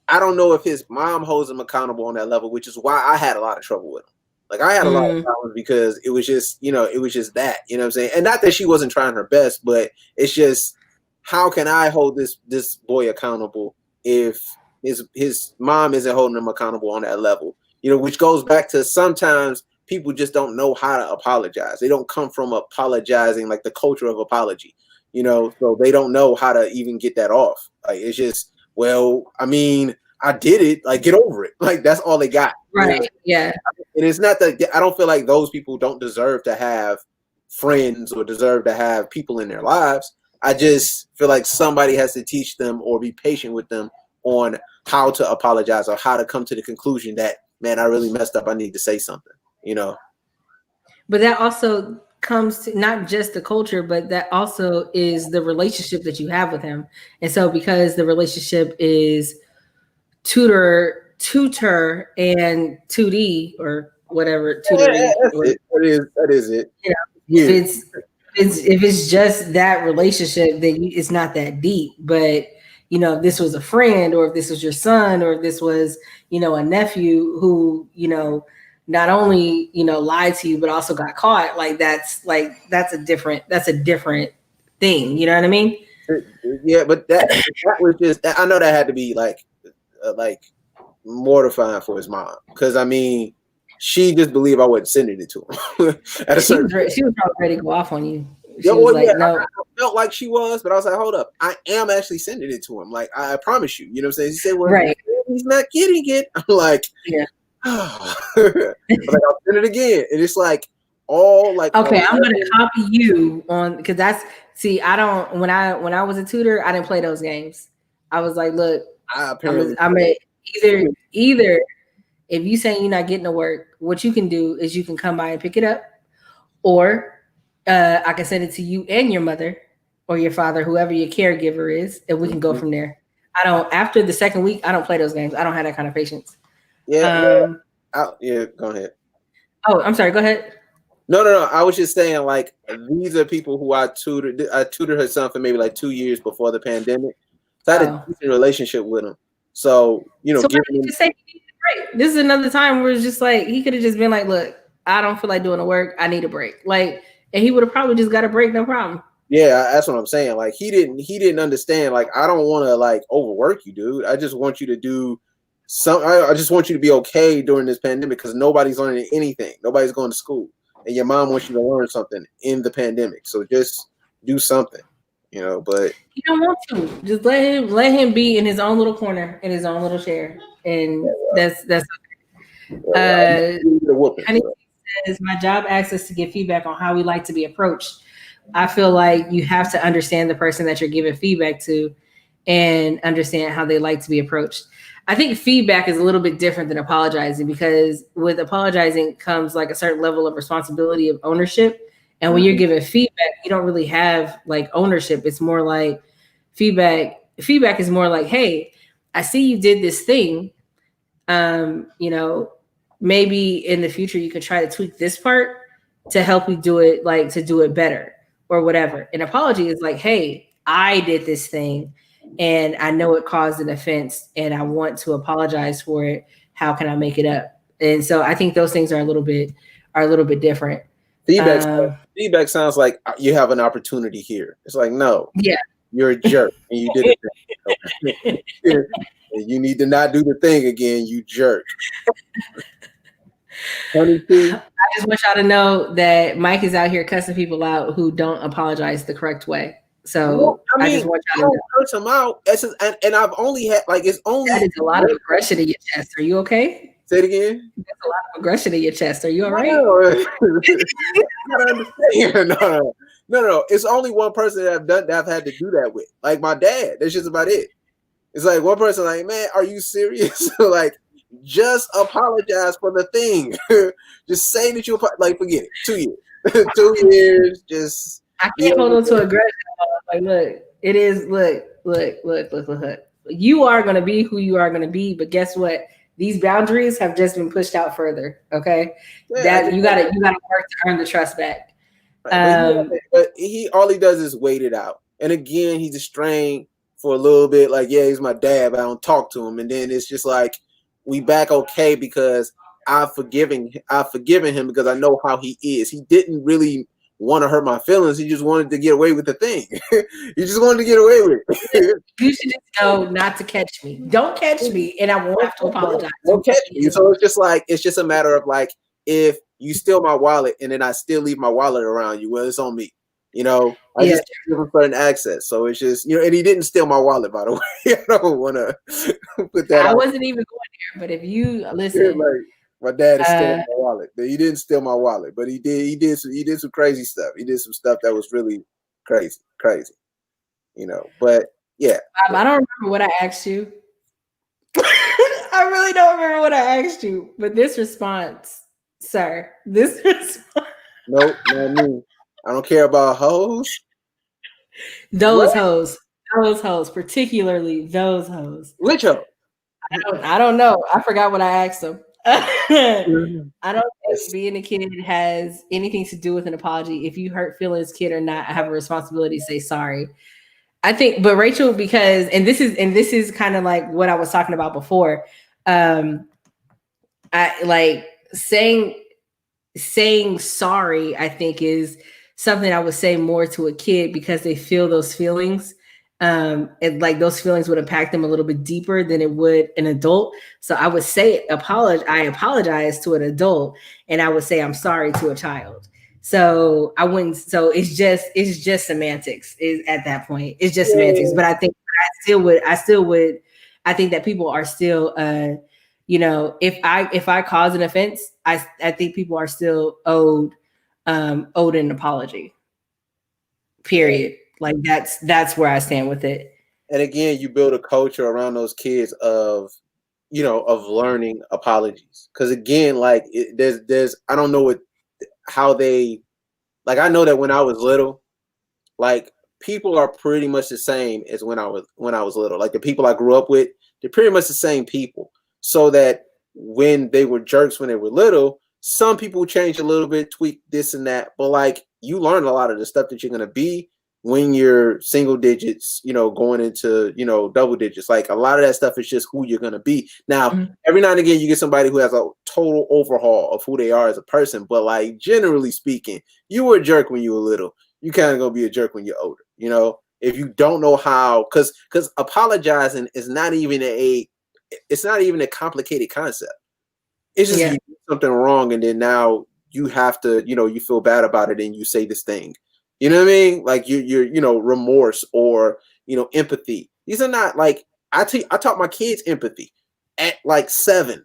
S2: I don't know if his mom holds him accountable on that level, which is why I had a lot of trouble with him. Like I had a lot of problems because it was just, it was just that, you know what I'm saying? And not that she wasn't trying her best, but it's just, how can I hold this boy accountable if his mom isn't holding him accountable on that level? Which goes back to sometimes people just don't know how to apologize. They don't come from apologizing, like the culture of apology, so they don't know how to even get that off. Like it's just, well, I mean, I did it, like get over it. Like that's all they got.
S1: Right. Yeah.
S2: And it's not that I don't feel like those people don't deserve to have friends or deserve to have people in their lives. I just feel like somebody has to teach them or be patient with them on how to apologize or how to come to the conclusion that, man, I really messed up. I need to say something,
S1: But that also comes to not just the culture, but that also is the relationship that you have with him. And so because the relationship is tutor and 2D or whatever, tutoring.
S2: That is it.
S1: If it's just that relationship, then it's not that deep. But if this was a friend, or if this was your son, or if this was a nephew who not only lied to you but also got caught, that's a different thing. You know what I mean?
S2: Yeah, but that was just, I know that had to be like mortifying for his mom, because I mean, she just believed I wasn't sending it to him.
S1: She was probably ready to go off on you.
S2: No. I felt like she was, but I was like, hold up, I am actually sending it to him. Like I promise you. You know what I'm saying? She said, well,
S1: right.
S2: He's not getting it. I'm like, yeah. Like I'll send it again, and it's like all like.
S1: Okay, I'm gonna copy you on, because that's, see, I don't, when I was a tutor, I didn't play those games. I was like, look, I'm either if you saying you're not getting to work, what you can do is you can come by and pick it up, or I can send it to you and your mother or your father, whoever your caregiver is, and we can go from there. After the second week, I don't play those games. I don't have that kind of patience.
S2: Yeah. Yeah, go ahead.
S1: Oh, I'm sorry. Go ahead.
S2: No. I was just saying, like, these are people who I tutored. I tutored her son for maybe like 2 years before the pandemic. So I had a decent relationship with him. So,
S1: just say he needs a break. This is another time where it's just like, he could have just been like, look, I don't feel like doing the work. I need a break. Like, and he would have probably just got a break, no problem.
S2: Yeah, that's what I'm saying. Like, he didn't understand. Like, I don't want to like overwork you, dude. I just want you to do I just want you to be okay during this pandemic, because nobody's learning anything. Nobody's going to school, and your mom wants you to learn something in the pandemic. So just do something, But
S1: you don't want to. Just let him be in his own little corner, in his own little chair, and that's okay. Honey says, my job asks us to give feedback on how we like to be approached. I feel like you have to understand the person that you're giving feedback to and understand how they like to be approached. I think feedback is a little bit different than apologizing, because with apologizing comes like a certain level of responsibility of ownership. And when you're giving feedback, you don't really have like ownership. It's more like feedback. Feedback is more like, hey, I see you did this thing. Maybe in the future you could try to tweak this part to help you do it, like to do it better or whatever. An apology is like, hey, I did this thing and I know it caused an offense and I want to apologize for it. How can I make it up? And so I think those things are a little bit different.
S2: Feedback sounds like you have an opportunity here. It's like, no, you're a jerk and you did it. You need to not do the thing again, you jerk.
S1: I just want y'all to know that Mike is out here cussing people out who don't apologize the correct way. So I just want y'all to know.
S2: Curse them out. And I've only had it's only
S1: that is a lot of aggression in your chest. Are you okay?
S2: Say it again.
S1: That's a lot of aggression in your chest. Are you all right?
S2: No. It's only one person that I've had to do that with. Like my dad. That's just about it. It's like one person, like, man, are you serious? Like, just apologize for the thing. Just say that you forget it. 2 years. 2 years. Just
S1: I can't hold on to aggression. Like, look, it is. Look. You are gonna be who you are gonna be, but guess what? These boundaries have just been pushed out further. Okay, that you gotta work to earn the trust back.
S2: But all he does is wait it out. And again, he's estranged for a little bit. Like, yeah, he's my dad, but I don't talk to him. And then it's just like we back okay because I've forgiven him because I know how he is. He didn't really want to hurt my feelings. He just wanted to get away with the thing. He just wanted to get away with it.
S1: You should just know not to catch me. Don't catch me, and I won't have to apologize.
S2: Don't catch me. So it's just a matter of like, if you steal my wallet and then I still leave my wallet around you, well, it's on me. You know, I just give him certain access. So it's just, and he didn't steal my wallet, by the way. I don't want to put that
S1: I
S2: out.
S1: wasn't even going there, but if you listen,
S2: like, my dad is stealing my wallet. He didn't steal my wallet, but he did some crazy stuff. He did some stuff that was really crazy. But yeah.
S1: I don't remember what I asked you. I really don't remember what I asked you, but this response, sir, this response.
S2: Nope, not me. I don't care about hoes.
S1: Those hoes, particularly those hoes.
S2: Which hoe?
S1: I don't know. I forgot what I asked them. I don't think being a kid has anything to do with an apology. If you hurt feelings, kid or not, I have a responsibility to say sorry. I think, but Rachel, because this is kind of like what I was talking about before. I like saying sorry, I think is something I would say more to a kid because they feel those feelings. And like those feelings would impact them a little bit deeper than it would an adult. So I would say I apologize to an adult, and I would say I'm sorry to a child. So I wouldn't. So it's just semantics. Is at that point, it's just semantics. But I think I still would. I think that people are still, if I cause an offense, I think people are still owed an apology. Period. Like that's where I stand with it.
S2: And again, you build a culture around those kids of learning apologies. Because again, like there's I don't know how they, like, I know that when I was little, like, people are pretty much the same as when I was little. Like, the people I grew up with, they're pretty much the same people. So that when they were jerks when they were little, some people change a little bit, tweak this and that, but like, you learn a lot of the stuff that you're gonna be when you're single digits, going into, double digits. Like, a lot of that stuff is just who you're going to be. Now, every now and again, you get somebody who has a total overhaul of who they are as a person. But like, generally speaking, you were a jerk when you were little. You kind of going to be a jerk when you're older, if you don't know how, because apologizing is not even it's not even a complicated concept. It's just you do something wrong, and then now you have to, you feel bad about it and you say this thing. You know what I mean? Like, you're remorse or, empathy. These are not like, I taught my kids empathy at like 7.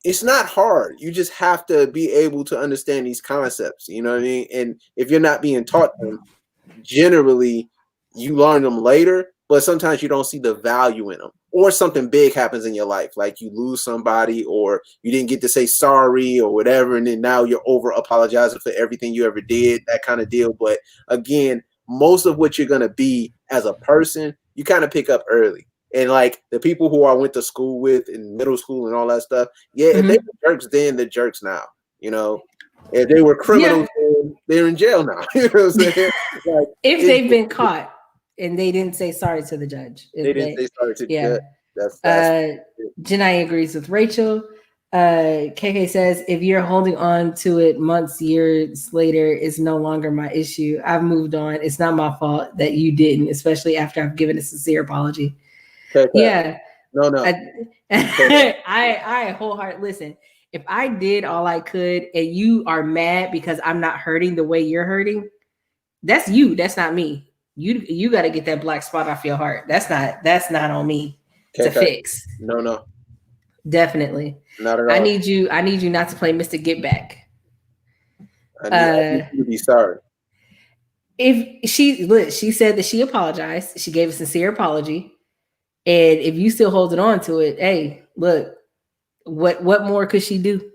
S2: It's not hard. You just have to be able to understand these concepts. You know what I mean? And if you're not being taught them, generally you learn them later, but sometimes you don't see the value in them, or something big happens in your life. Like, you lose somebody, or you didn't get to say sorry or whatever. And then now you're over apologizing for everything you ever did, that kind of deal. But again, most of what you're going to be as a person, you kind of pick up early. And like, the people who I went to school with in middle school and all that stuff, if they were jerks then, they're jerks now. If they were criminals, then they're in jail now. You know what I'm saying? Like,
S1: if they've been caught and they didn't say sorry to the judge.
S2: They didn't say sorry to the judge. That's
S1: Janai agrees with Rachel. KK says, if you're holding on to it months, years later, it's no longer my issue. I've moved on. It's not my fault that you didn't, especially after I've given a sincere apology. KK. Yeah.
S2: No.
S1: I wholeheartedly listen. If I did all I could and you are mad because I'm not hurting the way you're hurting, that's you. That's not me. You got to get that black spot off your heart. That's not on me to fix.
S2: No.
S1: Definitely.
S2: Not at all.
S1: I need you not to play Mr. Get Back.
S2: I need you to be sorry.
S1: If she said that she apologized, she gave a sincere apology. And if you still holding on to it, hey, look, what more could she do?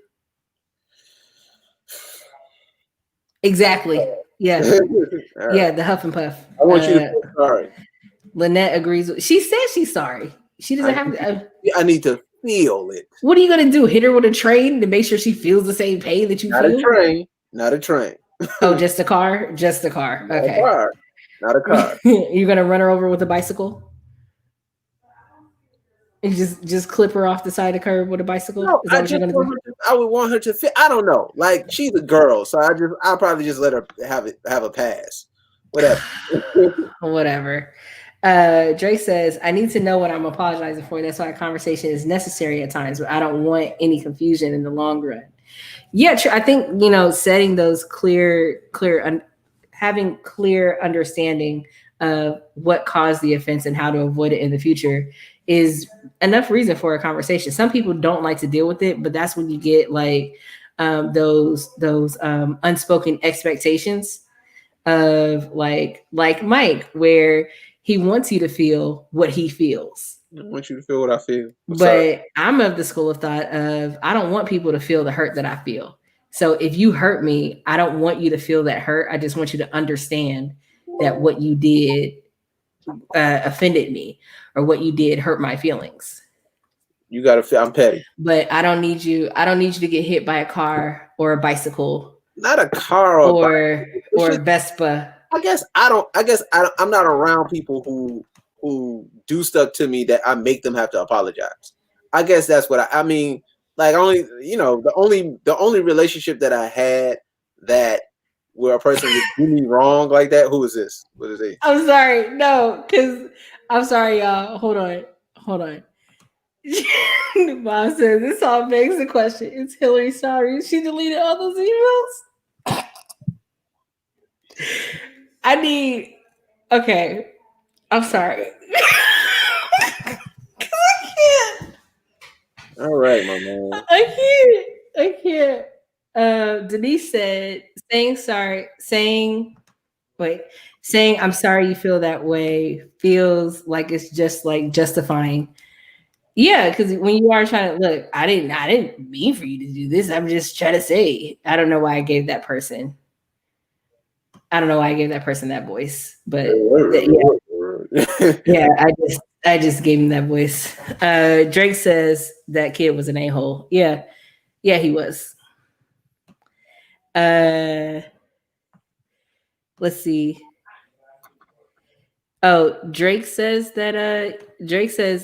S1: Exactly. Yeah. Right. Yeah, the huff and puff.
S2: I want you to feel sorry.
S1: Lynette agrees with. She says she's sorry. She doesn't have to.
S2: I need to feel it.
S1: What are you gonna do? Hit her with a train to make sure she feels the same pain that you feel?
S2: Not a train.
S1: Oh, just a car? Just a car. Okay.
S2: Not a car.
S1: You're gonna run her over with a bicycle? And just clip her off the side of the curb with a bicycle?
S2: No,
S1: Is that what you're gonna do?
S2: I would want her to fit. I don't know. Like she's a girl, so I'll probably just let her have a pass. Whatever.
S1: Whatever. Drake says, I need to know what I'm apologizing for. That's why a conversation is necessary at times, but I don't want any confusion in the long run. Yeah, I think, setting those having clear understanding of what caused the offense and how to avoid it in the future is enough reason for a conversation. Some people don't like to deal with it, but that's when you get like those unspoken expectations of like Mike, where he wants you to feel what he feels.
S2: I want you to feel what I feel.
S1: But I'm of the school of thought of I don't want people to feel the hurt that I feel. So if you hurt me, I don't want you to feel that hurt. I just want you to understand that what you did offended me, or what you did hurt my feelings.
S2: You gotta feel I'm petty.
S1: But I don't need you to get hit by a car or a bicycle.
S2: Not a car
S1: or a Vespa.
S2: I guess I'm not around people who do stuff to me that I make them have to apologize. I guess that's what I mean. Like the only relationship that I had that where a person would do me wrong like that. Who is this? What is he?
S1: I'm sorry. No, because I'm sorry, y'all. Hold on. Mom says this all begs the question. It's Hillary sorry. She deleted all those emails. Okay. I'm sorry. I can't.
S2: All right, my man.
S1: I can't. Denise said, saying I'm sorry you feel that way feels like it's just like justifying. Yeah, because when you are trying to look, I didn't mean for you to do this. I'm just trying to say, I don't know why I gave that person that voice, but yeah, I just gave him that voice. Drake says that kid was an a-hole. Yeah, he was. Let's see. Oh, Drake says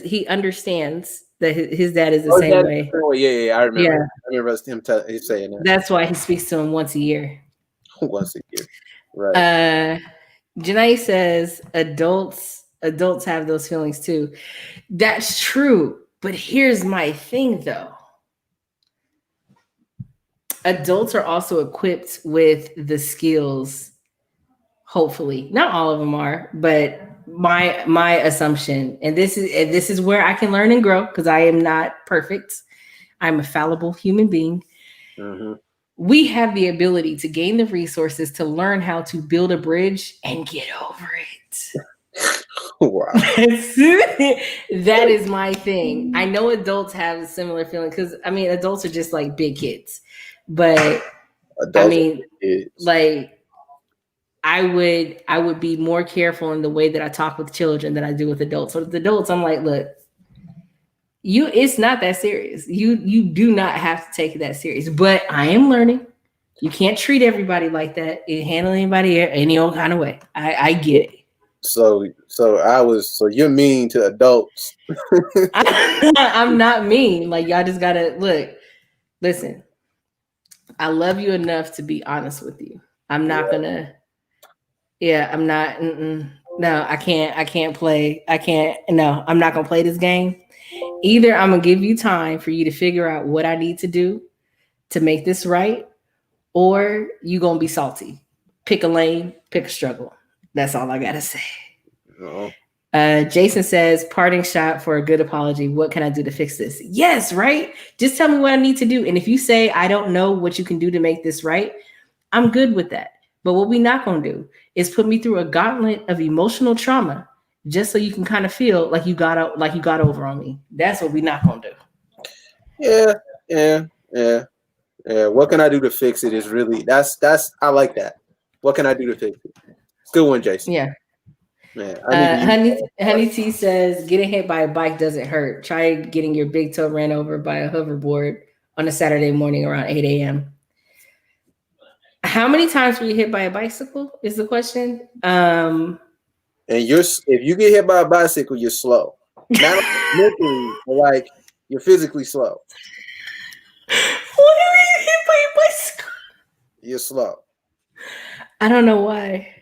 S1: he understands that his dad is the same way.
S2: Yeah, I remember. Yeah. I remember him saying that.
S1: That's why he speaks to him once a year.
S2: Once a year, right?
S1: Janae says adults have those feelings too. That's true, but here's my thing though. Adults are also equipped with the skills. Hopefully, not all of them are, but my assumption, and this is where I can learn and grow because I am not perfect. I'm a fallible human being. Mm-hmm. We have the ability to gain the resources to learn how to build a bridge and get over it.
S2: Wow.
S1: That is my thing. I know adults have a similar feeling because adults are just like big kids, but like I would be more careful in the way that I talk with children than I do with adults. So with adults, I'm like, look, it's not that serious. You do not have to take it that serious. But I am learning. You can't treat everybody like that and handle anybody any old kind of way. I get it.
S2: So you're mean to adults.
S1: I'm not mean. Like y'all just gotta listen. I love you enough to be honest with you. I'm not gonna. Yeah, I'm not. No, I can't play. No, I'm not gonna play this game. Either I'm gonna give you time for you to figure out what I need to do to make this right, or you gonna be salty. Pick a lane, pick a struggle. That's all I gotta say. No. Jason says, parting shot for a good apology. What can I do to fix this? Yes, right? Just tell me what I need to do. And if you say, I don't know what you can do to make this right, I'm good with that. But what we're not going to do is put me through a gauntlet of emotional trauma just so you can kind of feel like you got over on me. That's what we're not going to
S2: do. Yeah. What can I do to fix it is really, I like that. What can I do to fix it? Good one, Jason.
S1: Yeah. Honey T says, getting hit by a bike doesn't hurt. Try getting your big toe ran over by a hoverboard on a Saturday morning around 8 a.m. How many times were you hit by a bicycle is the question.
S2: And if you get hit by a bicycle, you're slow. Not mentally, but like you're physically slow.
S1: Why are you hit by a bicycle?
S2: You're slow.
S1: I don't know why.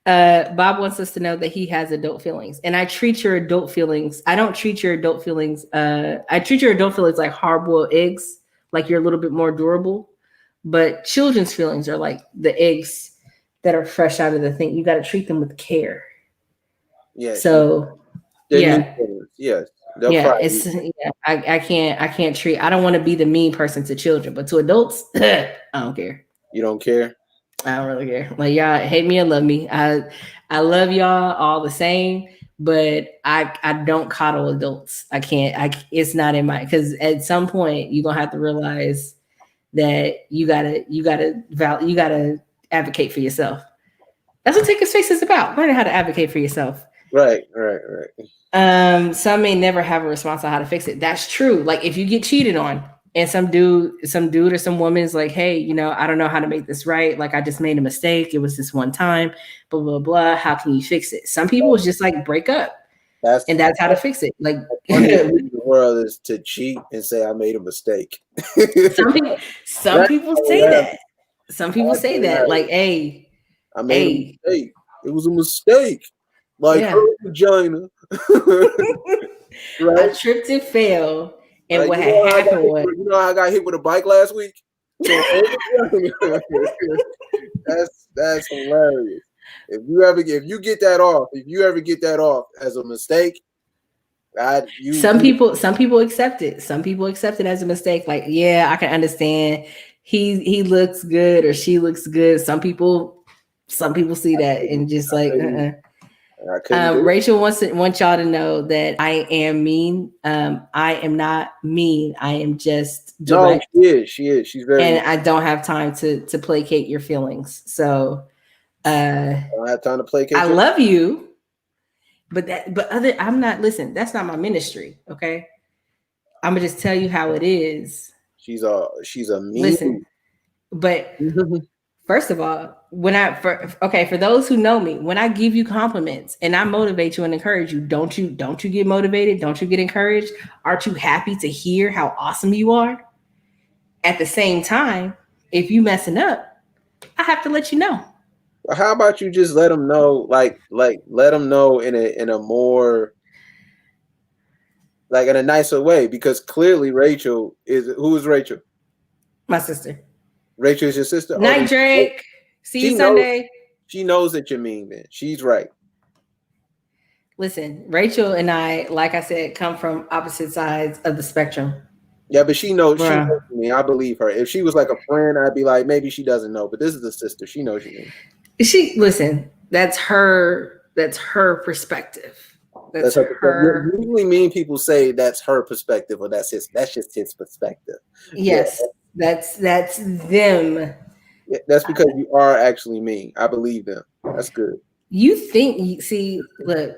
S1: Bob wants us to know that he has adult feelings, and I treat your adult feelings. I don't treat your adult feelings. I treat your adult feelings like hard-boiled eggs, like you're a little bit more durable. But children's feelings are like the eggs that are fresh out of the thing. You got to treat them with care.
S2: Yeah,
S1: So,
S2: they're new
S1: yeah,
S2: feelings. Yes, they'll
S1: yeah,
S2: cry.
S1: it's yeah. I can't treat. I don't want to be the mean person to children, but to adults, I don't care.
S2: You don't care.
S1: I don't really care. Like y'all hate me or love me. I love y'all all the same, but I don't coddle adults. I can't. It's not in my because at some point you're gonna have to realize that you gotta advocate for yourself. That's what Taking Space is about. Learning how to advocate for yourself.
S2: Right.
S1: Some may never have a response on how to fix it. That's true. Like if you get cheated on and some dude or some woman is like, hey, I don't know how to make this right. Like I just made a mistake. It was this one time, blah, blah, blah. How can you fix it? Some people is just like break up. And that's how to fix it. Like
S2: the world is to cheat and say I made a mistake.
S1: some people say that. Some people say that. Like, hey,
S2: I made a mistake. It was a mistake. Like her vagina.
S1: Right? I tripped and fell. And
S2: like,
S1: what had happened was,
S2: I got hit with a bike last week. So that's hilarious. If you ever get that off as a mistake,
S1: some people accept it. Some people accept it as a mistake. Like, yeah, I can understand. He looks good or she looks good. Some people see that and just like, Rachel wants y'all to know that I am mean. I am not mean. I am just direct.
S2: No, she is. She's very.
S1: And I don't have time to placate your feelings. So,
S2: I don't have time to placate.
S1: I love you, but I'm not. Listen, that's not my ministry. Okay, I'm gonna just tell you how it is.
S2: She's a mean.
S1: Listen, but. First of all, for those who know me, when I give you compliments and I motivate you and encourage you, don't you get motivated? Don't you get encouraged? Aren't you happy to hear how awesome you are? At the same time, if you messing up, I have to let you know.
S2: Well, how about you just let them know, like let them know in a more like in a nicer way, because clearly Rachel is who is Rachel?
S1: My sister.
S2: Rachel is your sister.
S1: Night, Drake. See you Sunday.
S2: She knows that you're mean, man. She's right.
S1: Listen, Rachel and I, like I said, come from opposite sides of the spectrum.
S2: Yeah, but she knows. She knows me. I believe her. If she was like a friend, I'd be like, maybe she doesn't know. But this is a sister. She knows you.
S1: Listen. That's her perspective. That's her.
S2: Usually, mean people say that's her perspective, or that's just his perspective.
S1: Yes. Yeah. That's them.
S2: Yeah, that's because you are actually mean. I believe them. That's good.
S1: You think? See, look.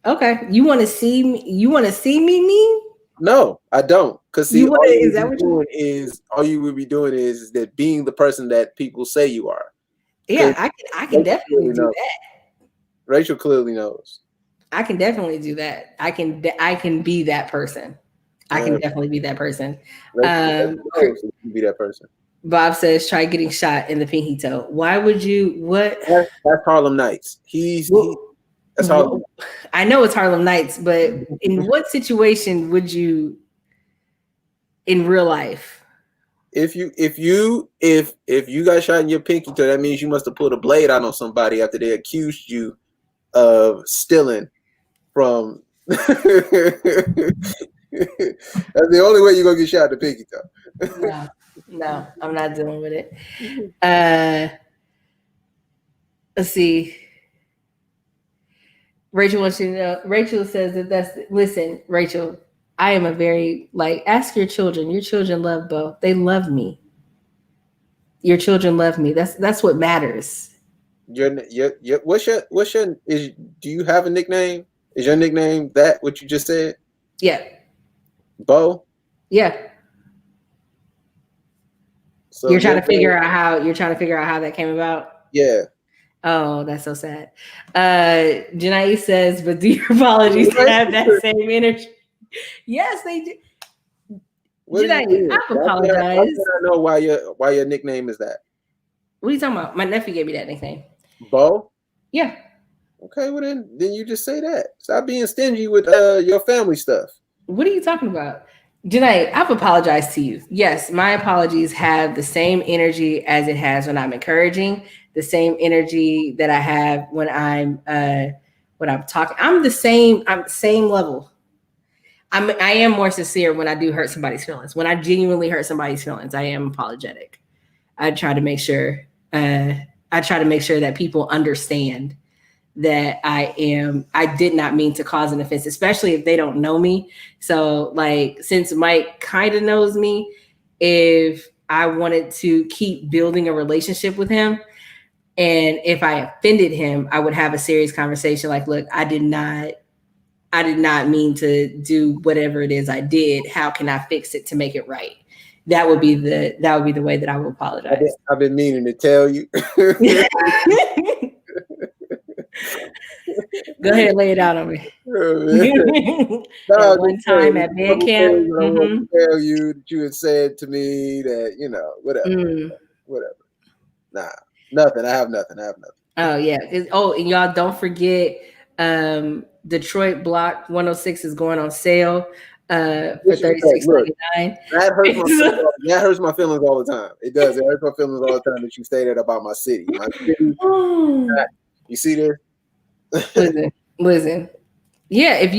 S1: Okay, you want to see me? You want to see me mean?
S2: No, I don't. Because see,
S1: all
S2: you would be doing is that being the person that people say you are.
S1: Yeah, I can definitely do that.
S2: Rachel clearly knows.
S1: I can definitely do that. I can be that person. I can definitely be that person.
S2: Be that person.
S1: Bob says, try getting shot in the pinky toe. Why would you? What?
S2: That's Harlem Nights. That's Harlem.
S1: I know it's Harlem Nights, but in what situation would you, in real life?
S2: If you got shot in your pinky toe, that means you must have pulled a blade out on somebody after they accused you of stealing from. That's the only way you're gonna get shot in the pinky toe.
S1: No, I'm not dealing with it. Let's see. Rachel wants you to know. Rachel says listen, Rachel, I am a very ask your children. Your children love Bo. They love me. Your children love me. That's what matters.
S2: Do you have a nickname? Is your nickname that what you just said?
S1: Yeah.
S2: Bo?
S1: Yeah. So you're trying to figure out how that came about?
S2: Yeah.
S1: Oh, that's so sad. Janai says, but do your apologies have that same energy? Yes, they do.
S2: What do you
S1: Janai,
S2: mean?
S1: I've
S2: Why
S1: apologized.
S2: can't I know why your nickname is that?
S1: What are you talking about? My nephew gave me that nickname.
S2: Bo?
S1: Yeah.
S2: Okay, well then you just say that. Stop being stingy with your family stuff.
S1: What are you talking about? Janae, I've apologized to you. Yes, my apologies have the same energy as it has when I'm encouraging, the same energy that I have when I'm talking. I'm the same, I'm the same level. I am more sincere when I do hurt somebody's feelings. When I genuinely hurt somebody's feelings, I am apologetic. I try to make sure uh I try to make sure that people understand that I did not mean to cause an offense, especially if they don't know me. So like since Mike kind of knows me, if I wanted to keep building a relationship with him and if I offended him, I would have a serious conversation like, look, I did not mean to do whatever it is I did. How can I fix it to make it right? That would be the way that I would apologize.
S2: I've been meaning to tell you.
S1: Go ahead, lay it out on me.
S2: No,
S1: That one time at band camp.
S2: I want to tell you that you had said to me that whatever. Nah, nothing. I have nothing.
S1: Oh yeah. And y'all don't forget, Detroit Block 106 is going on sale for $36.99.
S2: That hurts my feelings all the time. It does. It hurts my feelings all the time that you say that about my city. My city. You see this?
S1: Listen. Yeah, if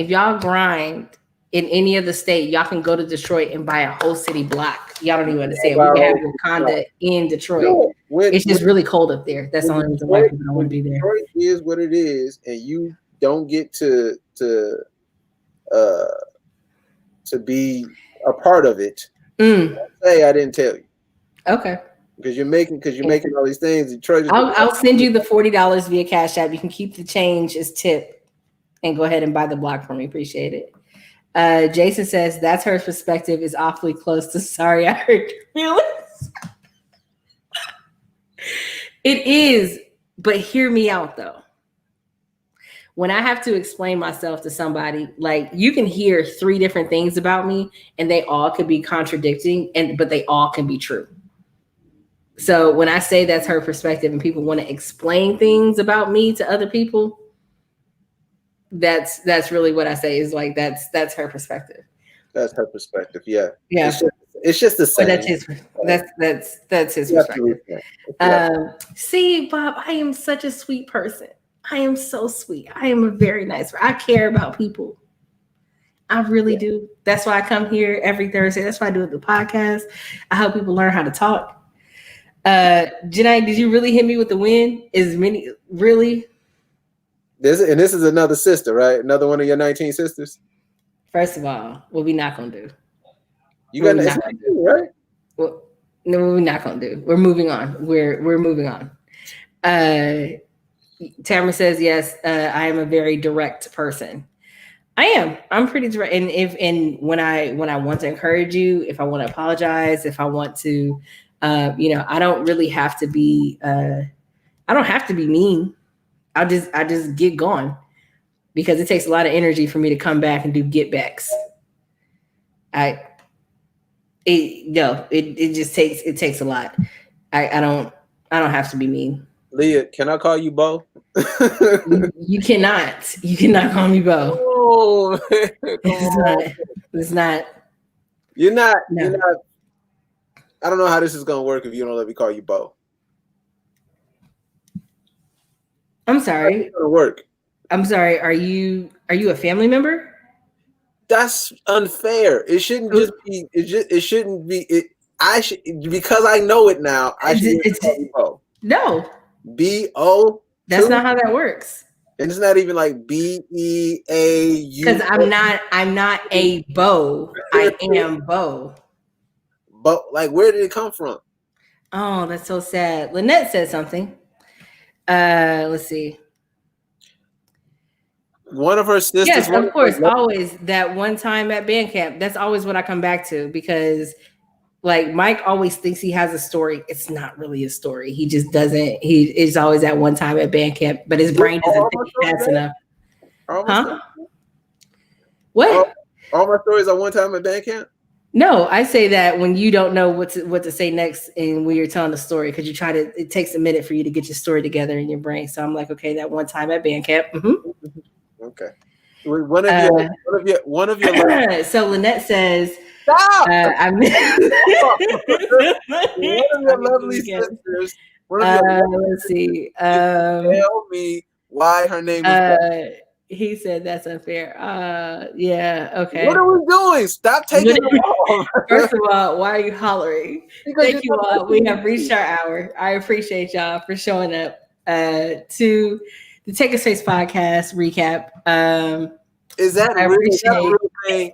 S1: y'all grind in any other state, y'all can go to Detroit and buy a whole city block. Y'all don't even understand. We can have Wakanda in Detroit. It's just really cold up there. That's the only reason why people don't want to be there.
S2: Detroit is what it is, and you don't get to be a part of it. Say I didn't tell you.
S1: Okay.
S2: Because you're making all these things. Detroit.
S1: I'll send you the $40 via Cash App. You can keep the change as tip and go ahead and buy the block for me. Appreciate it. Jason says that's her perspective is awfully close to sorry I hurt your feelings. It is, but hear me out though. When I have to explain myself to somebody, like you can hear 3 different things about me and they all could be contradicting, but they all can be true. So when I say that's her perspective and people want to explain things about me to other people, that's really what I say is like that's her perspective.
S2: That's her perspective. Yeah.
S1: Yeah.
S2: It's just the same.
S1: That's his perspective. See, Bob, I am such a sweet person. I am so sweet. I am a very nice person. I care about people. I really do. That's why I come here every Thursday. That's why I do the podcast. I help people learn how to talk. Janae, did you really hit me with the win? Really?
S2: This is another sister, right? Another one of your 19 sisters?
S1: First of all, what we not gonna do?
S2: You got nothing to do, right?
S1: Well, no, what we're not gonna do. We're moving on. We're moving on. Tamara says, yes, I am a very direct person. I am. I'm pretty direct. And when I want to encourage you, if I want to apologize, if I want to, I don't really have to be. I don't have to be mean. I just get going because it takes a lot of energy for me to come back and do get backs. It just takes a lot. I don't have to be mean.
S2: Leah, can I call you Bo?
S1: You cannot. You cannot call me Bo.
S2: Oh,
S1: it's not.
S2: You're not. No. You're not. I don't know how this is gonna work if you don't let me call you Bo.
S1: I'm sorry.
S2: It's gonna work.
S1: I'm sorry. Are you a family member?
S2: That's unfair. It shouldn't just be. It shouldn't be. Because I know it now. I should call you Bo.
S1: No.
S2: B-O?
S1: That's not how that works.
S2: And it's not even like B-E-A-U.
S1: Because I'm not a Bo. I am Bo.
S2: But like, where did it come from?
S1: Oh, that's so sad. Lynette said something. Let's see.
S2: One of her sisters.
S1: Yes, of course. Always that one time at band camp. That's always what I come back to because like Mike always thinks he has a story. It's not really a story. He just doesn't. He is always at one time at band camp, but his brain doesn't think he has enough. Huh? What?
S2: All my stories are one time at band camp?
S1: No, I say that when you don't know what to say next, and when you're telling the story, because it takes a minute for you to get your story together in your brain. So I'm like, okay, that one time at band camp.
S2: Okay. One of your
S1: so Lynette says,
S2: stop.
S1: I'm
S2: One of your lovely sisters.
S1: Let's see.
S2: Tell me why her name is.
S1: He said that's unfair. Yeah, okay.
S2: What are we doing? Stop taking them off.
S1: First of all, why are you hollering? Thank you all. We have reached our hour. I appreciate y'all for showing up to the Take a Space podcast recap.
S2: Is that really a real thing?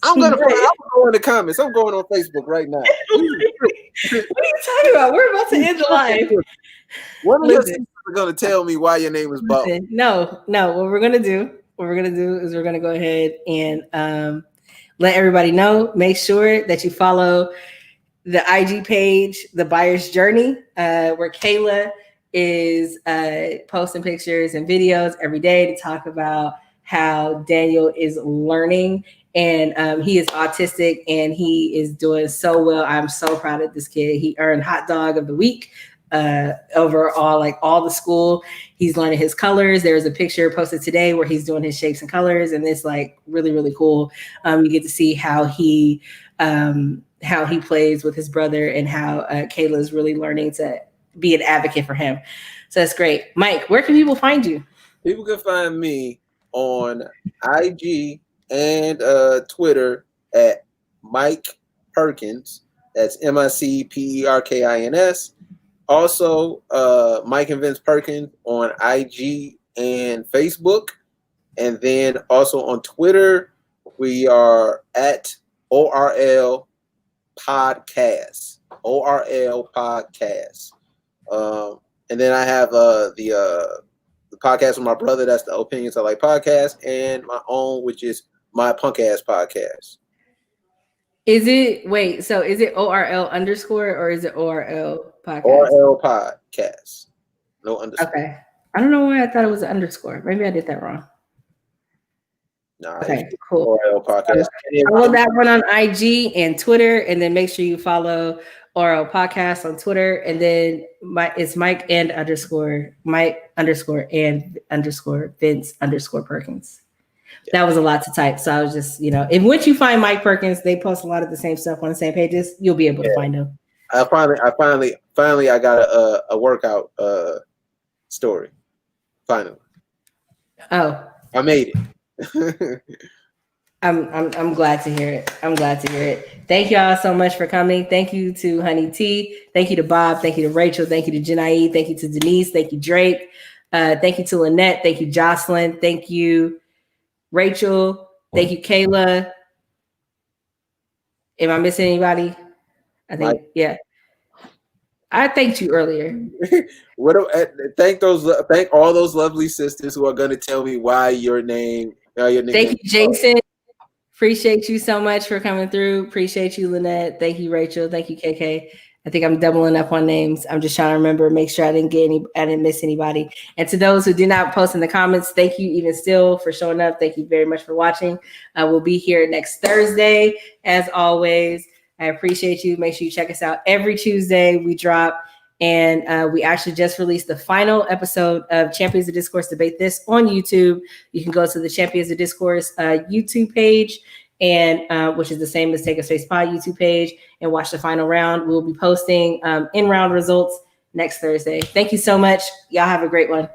S2: I'm gonna go in the comments. I'm going on Facebook right now.
S1: What are you talking about? We're about to end the live.
S2: One of your sisters are gonna tell me why your name is Bob.
S1: No. What we're gonna do is we're gonna go ahead and let everybody know. Make sure that you follow the IG page, The Buyer's Journey, where Kayla is posting pictures and videos every day to talk about how Daniel is learning. And he is autistic and he is doing so well. I'm so proud of this kid. He earned Hot Dog of the Week overall, like all the school. He's learning his colors. There's a picture posted today where he's doing his shapes and colors, and it's like really, really cool. You get to see how he plays with his brother and how Kayla is really learning to be an advocate for him. So that's great. Mike, where can people find you?
S2: People can find me on IG and Twitter at Mike Perkins. That's MICPERKINS. Also, Mike and Vince Perkins on IG and Facebook. And then also on Twitter, we are at ORL Podcast. ORL Podcast. And then I have the podcast with my brother. That's the Opinions I Like podcast, and my own, which is My Punk Ass Podcast.
S1: Is it ORL underscore or is it ORL podcast?
S2: ORL Podcast. No underscore.
S1: Okay. I don't know why I thought it was an underscore. Maybe I did that wrong.
S2: Nah,
S1: okay, cool.
S2: ORL Podcast.
S1: Follow that one on IG and Twitter, and then make sure you follow ORL Podcast on Twitter, and then it's Mike and underscore Vince underscore Perkins. That was a lot to type, so I was just, and once you find Mike Perkins, they post a lot of the same stuff on the same pages. You'll be able to find them.
S2: I finally got a workout story. Finally.
S1: Oh,
S2: I made it.
S1: I'm glad to hear it. I'm glad to hear it. Thank y'all so much for coming. Thank you to Honey T. Thank you to Bob. Thank you to Rachel. Thank you to Janai. Thank you to Denise. Thank you, Drake. Thank you to Lynette. Thank you, Jocelyn. Thank you, Rachel. Thank you, Kayla. Am I missing anybody? I think, yeah. I thanked you earlier.
S2: Thank all those lovely sisters who are going to tell me why your name.
S1: Thank you, Jason. Appreciate you so much for coming through. Appreciate you, Lynette. Thank you, Rachel. Thank you, KK. I think I'm doubling up on names. I'm just trying to remember, make sure I didn't miss anybody. And to those who did not post in the comments, thank you even still for showing up. Thank you very much for watching. We'll be here next Thursday, as always. I appreciate you. Make sure you check us out every Tuesday. We drop, and we actually just released the final episode of Champions of Discourse Debate This on YouTube. You can go to the Champions of Discourse YouTube page, and which is the same as Take a Space Pod YouTube page, and watch the final round. We'll be posting in-round results next Thursday. Thank you so much. Y'all have a great one.